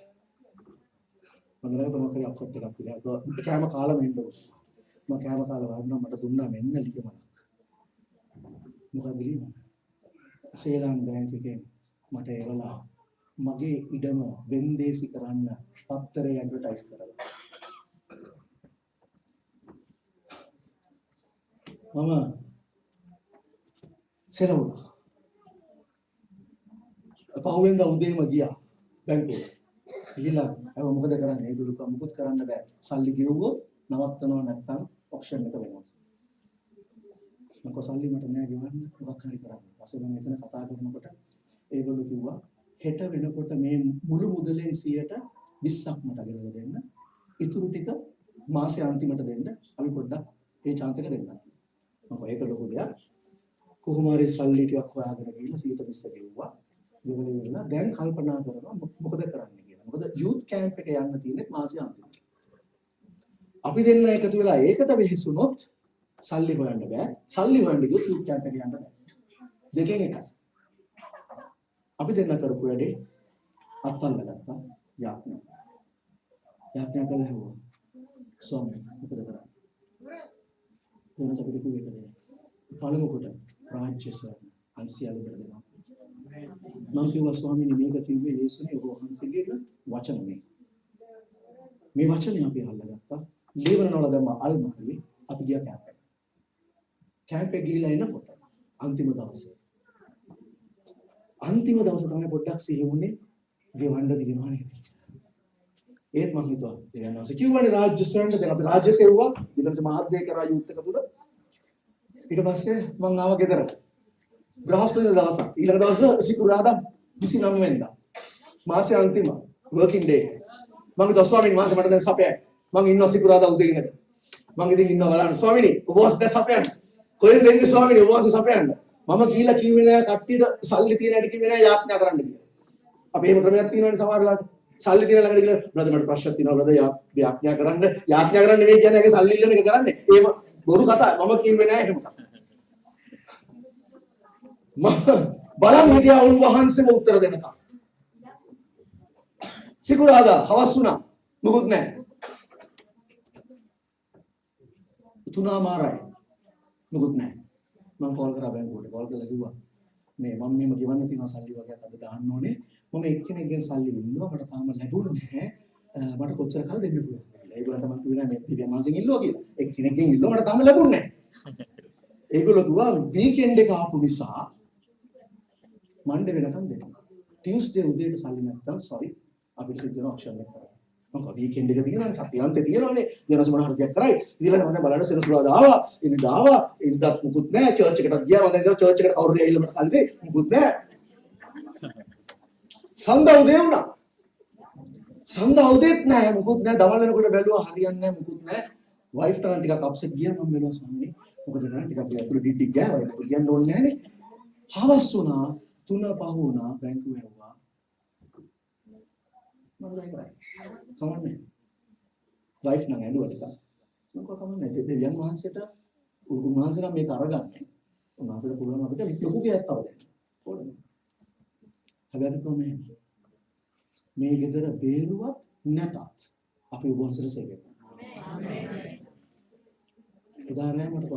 මම ගලක තමයි කරේ අප්සෙට් එකක් කියලා. කෑම කාලා මෙන්න ඕන. මම කෑම කාලා වුණා මට දුන්නා මෙන්න ලිකමක්. මොකද ලියන්නේ? සේලාන් බැංක් එකෙන් මට ඒවලා මගේ ඉඩම වෙන්දේසි කරන්න පත්තරේ ඇඩ්වර්ටයිස් කරලා. මම සෙලවුණා. පහුවෙන්ද උදේම ගියා බැංකුවට. ගිහිල්ලා අව මොකද කරන්නේ? ඒගොල්ලෝ මොකුත් කරන්න බෑ. සල්ලි ගෙවුවොත් නවත්තනවා නැත්නම් ඔක්ෂන් එක වෙනවා. මම සල්ලි මට නෑ ගෙවන්න මොකක් හරි කරන්න. ඊපස්සේ මම එතන කතා කරනකොට ඒගොල්ලෝ කිව්වා හෙට වෙනකොට මේ මුළු මුදලෙන් 20%ක් මට ගෙවලා දෙන්න. ඉතුරු ටික මාසේ අන්තිමට දෙන්න. අපි පොඩ්ඩක් ඒ chance එක දෙන්නම්. මම ඒක ලොකු දෙයක්. කොහොම හරි සල්ලි ටිකක් හොයාගෙන ගිහිල්ලා 120 ගෙවුවා. ගෙවලා දැන් කල්පනා කරනවා මොකද කරන්න කියලා. මොකද යූත් කැම්ප් එක යන්න තියෙන්නේ මාසේ අන්තිමට. අපි දෙන්න එකතු වෙලා ඒකට වෙහෙසුනොත් සල්ලි හොයන්න බෑ. සල්ලි හොයන්න ගියොත් යූත් කැම්ප් එක යන්න බෑ. දෙකෙන් එකයි. අපි දෙන්න කරපු වැඩේ අත්අල්ල ගත්තා යාඥා. යාඥා කළා හුවා. ස්වාමී මොකද කරන්නේ? දෙනස අපිට කිව්ව එකද? පළමු කොට රාජ්‍ය සේවය අන්සියලු බඩ දෙනවා. මම කිව්වා ස්වාමීනි මේක කිව්වේ යේසුනේ ඔබ වහන්සේගේ වචනේ. මේ වචනේ අපි අල්ලගත්තා. ලේවනවල දැම්ම අල්මහලි අපි ගියා කැම්ප් එකට. කැම්ප් එක ගිහිලා එනකොට අන්තිම දවසේ තමයි පොඩ්ඩක් සිහි වුණේ ගෙවන්න දිනනවා නේද? ඒත් මම හිතුවා දෙවියන්වහන්සේ කිව්වනේ රාජ්‍ය සේවයට දැන් අපි රාජ්‍ය සේවුවා ඊළඟට මාධ්‍ය කරා යුත් එක තුල ඊට පස්සේ මම ආව ගෙදර බ්‍රහස්පති දවස ඊළඟ දවස සිකුරාදා 29 වෙනිදා මාසේ අන්තිම වර්කින් ඩේ මම කිව්වා ස්වාමීනි මාසේ මට දැන් සපයයි මම ඉන්නවා සිකුරාදා උදේ ඉඳන් මම ඉතින් ඉන්නවා බලන්න ස්වාමීනි ඔබ වහන්සේ දැන් සපයන්න කොහෙන්ද එන්නේ ස්වාමීනි ඔබ වහන්සේ සපයන්න මම කියලා කිව්වේ නෑ කට්ටියට සල්ලි තියෙන හැටි කිව්වේ නෑ යාඥා කරන්න කියලා අපි එහෙම ක්‍රමයක් තියෙනවනේ සමහර වෙලාවට සල්ලි තියෙන ළඟට ගිහලා බ්‍රදර් මට ප්‍රශ්නයක් තියෙනවා බ්‍රදර් යාඥා කරන්න නෙවෙයි කියන්නේ ඒක සල්ලි ඉල්ලන එක කරන්නේ ඒව බොරු කතා මම කිව්වේ නෑ එහෙම මම බලන් හිටියා උන්වහන්සේම උත්තර දෙනකම් සිකුරාදා හවස් වුණා මොකුත් නැහැ තුනමාරයි මොකුත් නැහැ මම කෝල් කරා බැංකුවට කෝල් කරලා කිව්වා මේ මම මෙහෙම ගෙවන්න තියෙනවා සල්ලි වගේක් අද දාන්න ඕනේ මම එක්කෙනෙක්ගෙන් සල්ලි ඉල්ලුවා මට තාම ලැබුණේ නැහැ මට කොච්චර කාලෙ දෙන්න පුළුවන්ද කියලා ඒගොල්ලන්ට මම කිව්වේ නෑ මේ දිව්‍ය මාසෙන් ඉල්ලුවා කියලා එක්කෙනෙක්ගෙන් ඉල්ලුවා මට තාම ලැබුණේ නැහැ ඒගොල්ලෝ කිව්වා වීකෙන්ඩ් එක ආපු නිසා මන්ඩේ වෙනකන් දෙන්න ටියුස්ඩේ උදේට සල්ලි නැත්තම් සෝරි අපිට සිද්ධ වෙන ඔප්ෂන් එක කරා මම වීකෙන්ඩ් එක තියෙනවානේ සතියන්තේ තියෙනවානේ දෙනස මොන හරි දෙයක් කරයි ඊළඟ මම බලන්න සෙනසුරාදා ආවා ඉන්නත් මුකුත් නැහැ චර්ච් එකටත් ගියා මම දැන් චර්ච් එකට කවුරුද ඇවිල්ලා මට සල්ලි දෙයි මුකුත් නැහැ සඳා උදේ වුණා සඳා උදේත් නැහැ මුකුත් නැහැ දවල් වෙනකොට බැලුවා හරියන්නේ නැහැ මුකුත් නැහැ වයිෆ් ටන් ටිකක් අප්සෙට් ගියා මම බැලුවා ස්වාමීනි මොකද කරන්නේ ටිකක් ඇතුළේ ඩිඩි ගෑවා ඒක කියන්න ඕනේ නැහනේ හවස් වුණා 3 වුණා බැංකුවේ යවුවා මම ලයිකයි කමන්නේ වයිෆ් නම් ඇඬුවා ටිකක් මම කමන්නේ දෙවියන් වහන්සේට උන්වහන්සේලා මේක අරගන්නේ උන්වහන්සේට පුළුවන් අපිට ලොකු ගයක් තව දෙන්න ඕනේ හැබැයි කොහොමද මේ ගෙදර බේරුවත් නැතත් අපි උන්වහන්සේට සේවය කරනවා ආමේන් උදාහරණයක් මට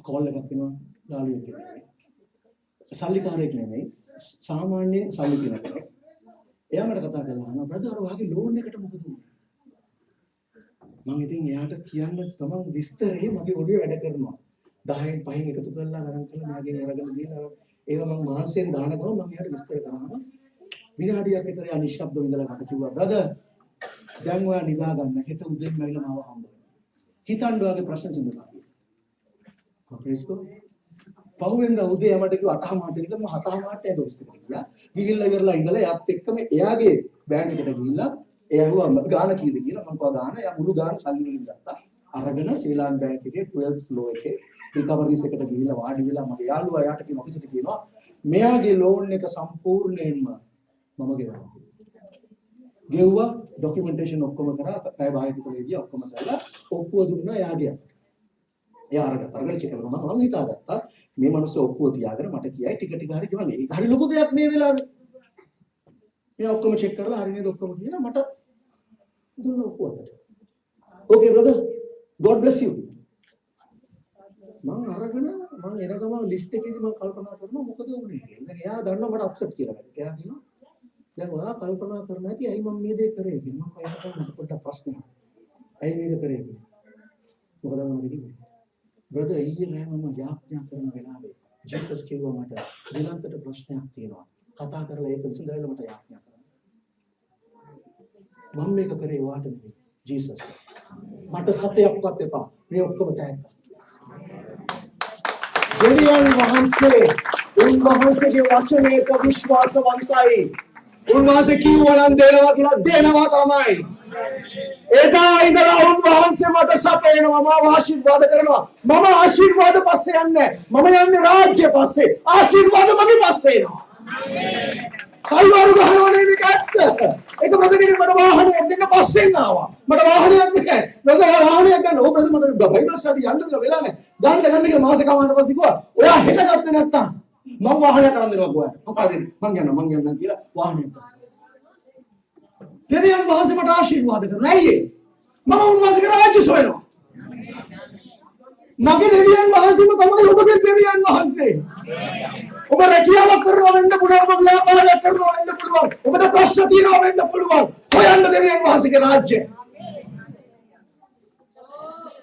කෝල් එකක් එනවා ඩාලියෙක් කියන්නේ සල්ලිකාරයෙක් නෙමෙයි සාමාන්‍ය සල්ලි තියෙන කෙනෙක්. එයා මට කතා කරලා අහනවා බ්‍රදර් අර වාගේ ලෝන් එකට මොකද උනේ? මම ඉතින් එයාට කියන්න තමන් විස්තරේ මගේ ඔළුවේ වැඩ කරනවා. 10න් 5න් එකතු කරලා අරන් කළා මගෙන් අරගෙන දීලා ඒක මම මාසෙන් දාන ගමන් මම එයාට විස්තර කරනවා. විනාඩියක් විතර යා නිශ්ශබ්දව ඉඳලා මට කිව්වා බ්‍රදර් දැන් ඔයා නිදා ගන්න හෙට උදේම ඇවිල්ලා මාව හම්බ වෙනවා. හිතන්න ඔයාගේ ප්‍රශ්න සඳහන්. අප්‍රේස්කෝ පහුවෙන්ද උදේ යමට කිව්ව 8:00 ඉඳන් මම 7:00 යක ඔෆිස් එකට ගියා. ගිහිල්ලා ඉවරලා ඉඳලා එයාත් එක්කම එයාගේ බෑන්ක් එකට ගිහිල්ලා එයා හුවා ගාන කීයද කියලා මම කිව්වා ගාන. එයා මුළු ගාන සල්ලි වලින් ගත්තා. අරගෙන සීලාන් බෑන්ක් එකේ 12th floor එකේ රිකවරිස් එකට ගිහිල්ලා වාඩි වෙලා මගේ යාළුවා යාට කියන ඔෆිස් එකට කියනවා මෙයාගේ ලෝන් එක සම්පූර්ණයෙන්ම මම ගෙවනවා. ගෙව්වා ડોකියුමන්ටේෂන් ඔක්කොම කරා පැය භාගයක විතර ගියා ඔක්කොම කරලා ඔප්පුව දුන්නා එයාගේ අතට. එයා අරගෙන චෙක් කරනවා මම හිතාගත්තා මේ මනුස්සයා ඔප්පුව තියාගෙන මට කියයි ටික ටික හරි ගෙවන්නේ. ඒක හරි ලොකු දෙයක් මේ වෙලාවේ. මෙයා ඔක්කොම චෙක් කරලා හරි නේද ඔක්කොම කියලා මට දුන්නා ඔප්පුව අතට. ඕකේ බ්‍රදර් God bless you. මම අරගෙන මම එන ගමන් ලිෆ්ට් එකේදී මම කල්පනා කරනවා මොකද වුනේ කියලා. දැන් එයා දන්නවා මට අප්සෙට් කියලා. එයා කියනවා දැන් ඔයා කල්පනා කරනවා ඇති ඇයි මම මේ දේ කරේ කියලා. මම කයකට පොඩ්ඩක් ප්‍රශ්නයක්. ඇයි මේක කරේ කියලා. මොකද මම කිව්වේ බ්‍රදර් ඊයේ නෑ මම යාඥා කරන වෙලාවේ ජීසස් කිව්වා මට විලන්තට ප්‍රශ්නයක් තියෙනවා. කතා කරලා ඒක විසඳලා මට යාඥා කරන්න. මම මේක කරේ ඔයාට නෙවෙයි ජීසස්. මට සතයක්වත් එපා. මේ ඔක්කොම තෑග්ගා. දෙවියන් වහන්සේ උන්වහන්සේගේ වචනයට විශ්වාසවන්තයි. උන්වහන්සේ කිව්වා නම් දෙනවා කියලා දෙනවා තමයි. එදා ඉඳලා උන්වහන්සේ මට සපයනවා මම ආශිර්වාද කරනවා. මම ආශිර්වාද පස්සේ යන්නේ. මම යන්නේ රාජ්‍ය පස්සේ. ආශිර්වාද මගේ පස්සේ එනවා. කල්වාරු ගහනවා නෙමෙයි ඇත්ත. ඒක ප්‍රතිදින මට වාහනයක් දෙන්න පස්සෙන් ආවා. මට වාහනයක් නැහැ. මට වාහනයක් ගන්න ඕක ප්‍රති මට බයිබල් ස්ටඩි යන්න දෙලා වෙලා නැහැ. ගන්න කියලා මාසේ කමාන්න පස්සේ කිව්වා. ඔයා හෙට ගත්තේ නැත්තම් මම වාහනයක් අරන් දෙනවා ගෝවා. මොකද මං යනවා කියලා වාහනයක් ගත්තා. දෙවියන් වහන්සේ මට ආශිර්වාද කරනවා. ඇයි ඒ? මම උන්වහන්සේගේ රාජ්‍ය සොයනවා. මගේ දෙවියන් වහන්සේම තමයි ඔබගේ දෙවියන් වහන්සේ. ඔබ රැකියාවක් කරනවා වෙන්න පුළුවන්. ඔබ ව්‍යාපාරයක් කරනවා වෙන්න පුළුවන්. ඔබට ප්‍රශ්න තියෙනවා වෙන්න පුළුවන්. හොයන්න දෙවියන් වහන්සේගේ රාජ්‍ය.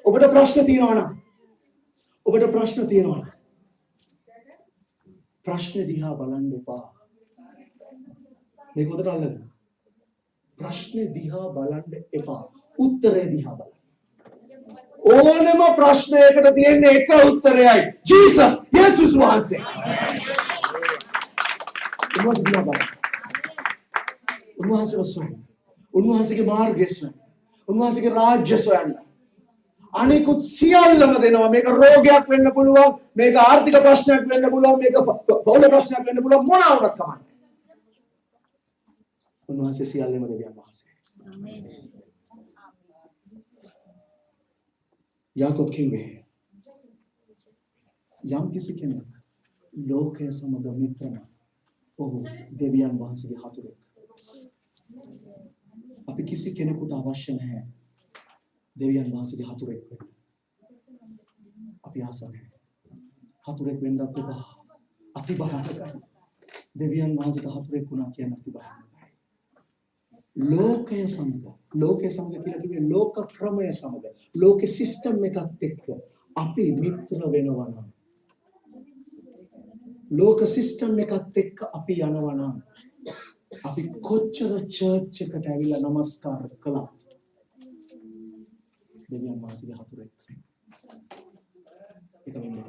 ඔබට ප්‍රශ්න තියෙනවා නම් ප්‍රශ්න දිහා බලන්න එපා. මේක උදට අල්ලගන්න. ප්‍රශ්න දිහා බලන්න එපා. උත්තරේ දිහා බලන්න. ඕනම ප්‍රශ්නයකට තියෙන එක උත්තරයයි. ජීසස් යේසුස් වහන්සේ. උන්වහන්සේ සොයන්න. උන්වහන්සේගේ මාර්ගය සොයන්න. උන්වහන්සේගේ රාජ්‍ය සොයන්න. අනිකුත් සියල්ලම දෙනවා. මේක රෝගයක් වෙන්න පුළුවන්. මේක ආර්ථික ප්‍රශ්නයක් වෙන්න පුළුවන්. මේක පෞල ප්‍රශ්නයක් වෙන්න පුළුවන්. මොනවා වුණත් කමන්නේ. උන්වහන්සේ සියල්ලම දෙවියන් වහන්සේ. ආමේන්. යාකෝබ් කිව්වේ යම් කිසි කෙනෙක් ලෝකයේ සමග මිත්‍රන ඔහු දෙවියන් වහන්සේගේ හතුරෙක්. අපි කිසි කෙනෙකුට අවශ්‍ය නැහැ දෙවියන් වහන්සේගේ හතුරෙක් වෙන්න. අපි ආස නැහැ. හතුරෙක් වෙන්නත් එපා. අතිබහනකයි. දෙවියන් වහන්සේට හතුරෙක් වුණා කියන අතිබහනකයි. ලෝකයේ සමග කියලා කිව්වේ ලෝක ක්‍රමය සමග ලෝක සිස්ටම් එකත් එක්ක අපි මිත්‍ර වෙනවා නම් ලෝක සිස්ටම් එකත් එක්ක අපි යනවා නම් අපි කොච්චර චර්ච් එකට ඇවිල්ලා নমස්කාර කළත් දෙවියන් වහන්සේගේ හතුරෙක් ඒක වෙන්නේ.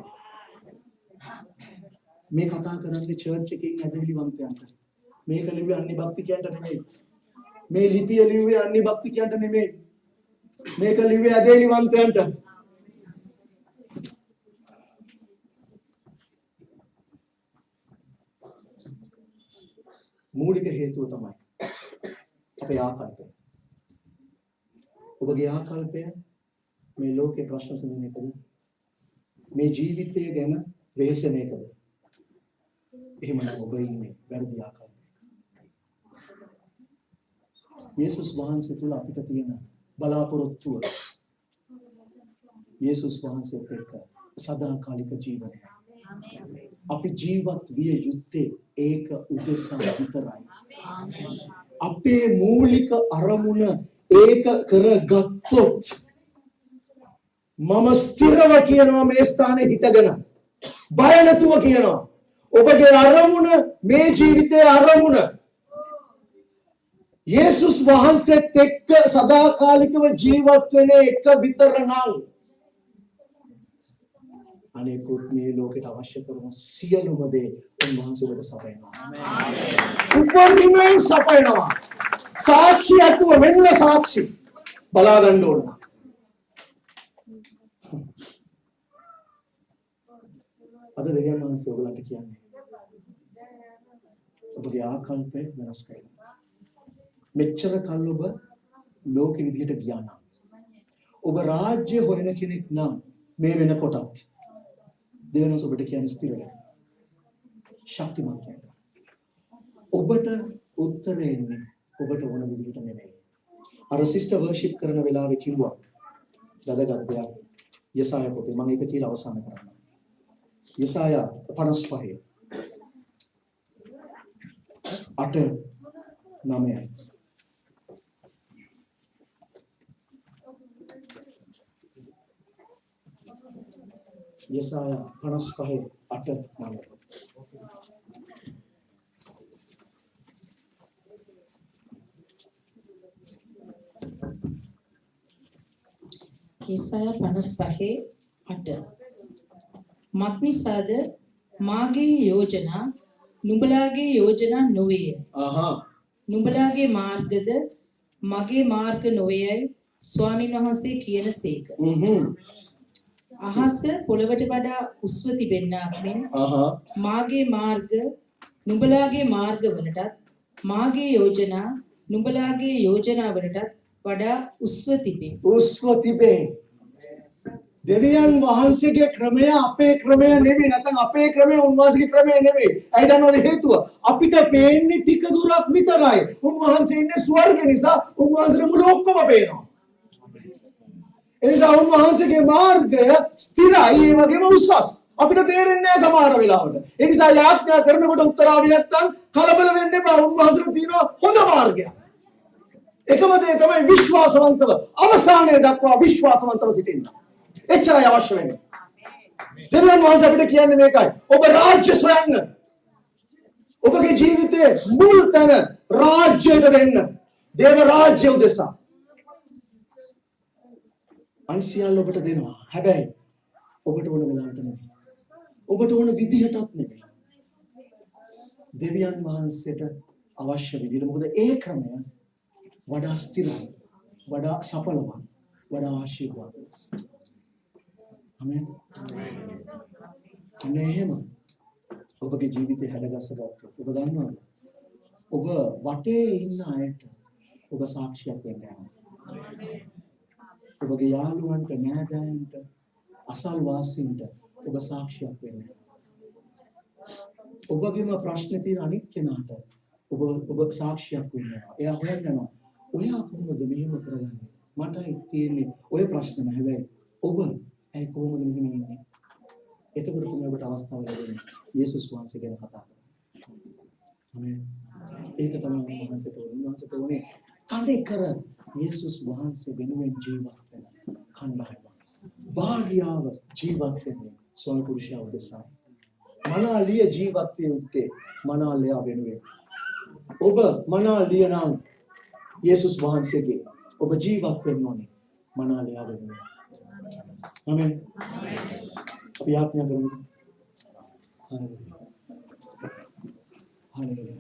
මේ කතා කරන්නේ චර්ච් එකේ ඉන්න ඇදහිලිවන්තයන්ට. මේක ලිව්වේ අන්‍ය භක්තිකයන්ට නෙමෙයි. මේ ලිපිය ලිව්වේ අන්‍ය භක්තිකයන්ට නෙමෙයි. මේක ලිව්වේ ඇදහිලිවන්තයන්ට. මූලික හේතුව තමයි අපේ ආකල්පය. ඔබගේ ආකල්පය මේ ලෝකේ ප්‍රශ්න සඳහන් එකද? මේ ජීවිතය ගැන වෙහෙසෙන එකද? එහෙමනම් ඔබ ඉන්නේ වැරදි ආකල්පයක. යේසුස් වහන්සේ තුල අපිට තියෙන බලාපොරොත්තුව යේසුස් වහන්සේත් එක්ක සදාකාලික ජීවනය. අපි ජීවත් විය යුත්තේ ඒක උදෙසා විතරයි. අපේ මූලික අරමුණ ඒක කරගත්තොත් මම ස්ථිරව කියනවා මේ ස්ථානයේ හිටගෙන බය නැතුව කියනවා ඔබගේ අරමුණ මේ ජීවිතයේ අරමුණ යේසුස් වහන්සේත් එක්ක සදාකාලිකව ජීවත් වෙන එක විතර නම් අනෙකුත් මේ ලෝකෙට අවශ්‍ය කරන සියලුම දේ උන්වහන්සේ ඔබට සපයනවා. උපරිමයෙන් සපයනවා. සාක්ෂි ඇතුව වෙන්න සාක්ෂි බලා ගන්න ඕන. අද දෙවියන් වහන්සේ ඔයගලන්ට කියන්නේ ඔබගේ ආකල්පය වෙනස් කරන්න. මෙච්චර කල් ඔබ ලෝක විදිහට ගියා නම් ඔබ රාජ්‍ය හොයන කෙනෙක් නම් මේ වෙනකොටත් දෙවියන් වහන්සේ ඔබට කියන්නේ ස්ථිර වෙන්න. ශක්තිමත් වෙන්න. ඔබට උත්තරේ එන්නේ ඔබට ඕන විදිහට නෙමෙයි. අර සිස්ටර් වර්ෂිප් කරන වෙලාවේ කිව්වා වැදගත් දෙයක්. යසාය පොතේ මම ඒක කියලා අවසන් කරනවා. යසාය 55 8 9 යසාය 55 8 9 යසාය 55:8 මක්නිසාද මාගේ යෝජනා නුඹලාගේ යෝජනා නොවේය. නුඹලාගේ මාර්ගද මගේ මාර්ග නොවේයයි ස්වාමීන් වහන්සේ කියනසේක. අහස පොළවට වඩා උස්ව තිබෙන්නාක් මෙන් මාගේ මාර්ග නුඹලාගේ මාර්ගවලටත් මාගේ යෝජනා නුඹලාගේ යෝජනාවලටත් වඩා උස්ව තිබේ. උස්ව තිබේ. දෙවියන් වහන්සේගේ ක්‍රමය අපේ ක්‍රමය නෙවෙයි. නැත්නම් අපේ ක්‍රමය උන්වහන්සේගේ ක්‍රමය නෙවෙයි. ඇයි දන්නවද හේතුව? අපිට පේන්නේ ටික දුරක් විතරයි. උන්වහන්සේ ඉන්නේ ස්වර්ග නිසා උන්වහන්සේට මුළු ඔක්කොම පේනවා. එනිසා උන්වහන්සේගේ මාර්ගය ස්ථිරයි, ඒ වගේම උසස්. අපිට තේරෙන්නේ නැහැ සමහර වෙලාවට. ඒ නිසා යාඥා කරනකොට උත්තර ආවි නැත්නම් කලබල වෙන්න එපා. උන්වහන්සේට තියෙනවා හොඳ මාර්ගයක්. එකම දේ තමයි විශ්වාසවන්තව අවසානයේ දක්වා විශ්වාසවන්තව සිටින්න. එච්චරයි අවශ්‍ය වෙන්නේ. දෙවියන් වහන්සේ අපිට කියන්නේ මේකයි. ඔබ රාජ්‍ය සොයන්න. ඔබගේ ජීවිතයේ මුල් තැන රාජ්‍යයට දෙන්න. දේව රාජ්‍ය උදෙසා. අන්සියල් ඔබට දෙනවා. හැබැයි ඔබට ඕන වෙලාවට නෙවෙයි. ඔබට ඕන විදිහටත් නෙවෙයි. දෙවියන් වහන්සේට අවශ්‍ය විදිහට. මොකද ඒ ක්‍රමය වඩා ස්ථිරයි, වඩා සඵලවත්, වඩා ආශිර්වාද. ආමෙන්. අනේම ඔබගේ ජීවිතය හැඩගස්සගත්තොත් ඔබ දන්නවද? ඔබ වටේ ඉන්න අයට ඔබ සාක්ෂියක් වෙන්න යනවා. ඔබගේ යාළුවන්ට, නෑදෑයන්ට, අසල්වාසීන්ට ඔබ සාක්ෂියක් වෙන්න යනවා. ඔබගේම ප්‍රශ්න තියෙන අනිත් කෙනාට ඔබ සාක්ෂියක් වෙන්න යනවා. එයා හොයන්න යනවා. ඔයා කොහොමද මෙහෙම කරගන්නේ? මටයි තියෙන්නේ ඔය ප්‍රශ්නම. හැබැයි ඔබ ඇයි කොහොමද මෙහෙම ඉන්නේ? එතකොට තමයි ඔබට අවස්ථාව ලැබෙන්නේ යේසුස් වහන්සේ ගැන කතා කරන්න. ආමෙන්. ඒක තමයි වහන්සේට ඕනේ. කණේ කර යේසුස් වහන්සේ වෙනුවෙන් ජීවත් වෙන කණ්ඩායම. භාර්යාව ජීවත් වෙන්නේ ස්වාමි පුරුෂයා උදෙසා. මනාලිය ජීවත් වෙ යුත්තේ මනාලයා වෙනුවෙන්. ඔබ මනාලිය නම් යේසුස් වහන්සේගේ ඔබ ජීවත් වෙන්න ඕනේ මනාලයා වෙනුවෙන්. ආමෙන්. අපි යාඥා කරමු. හalleluya.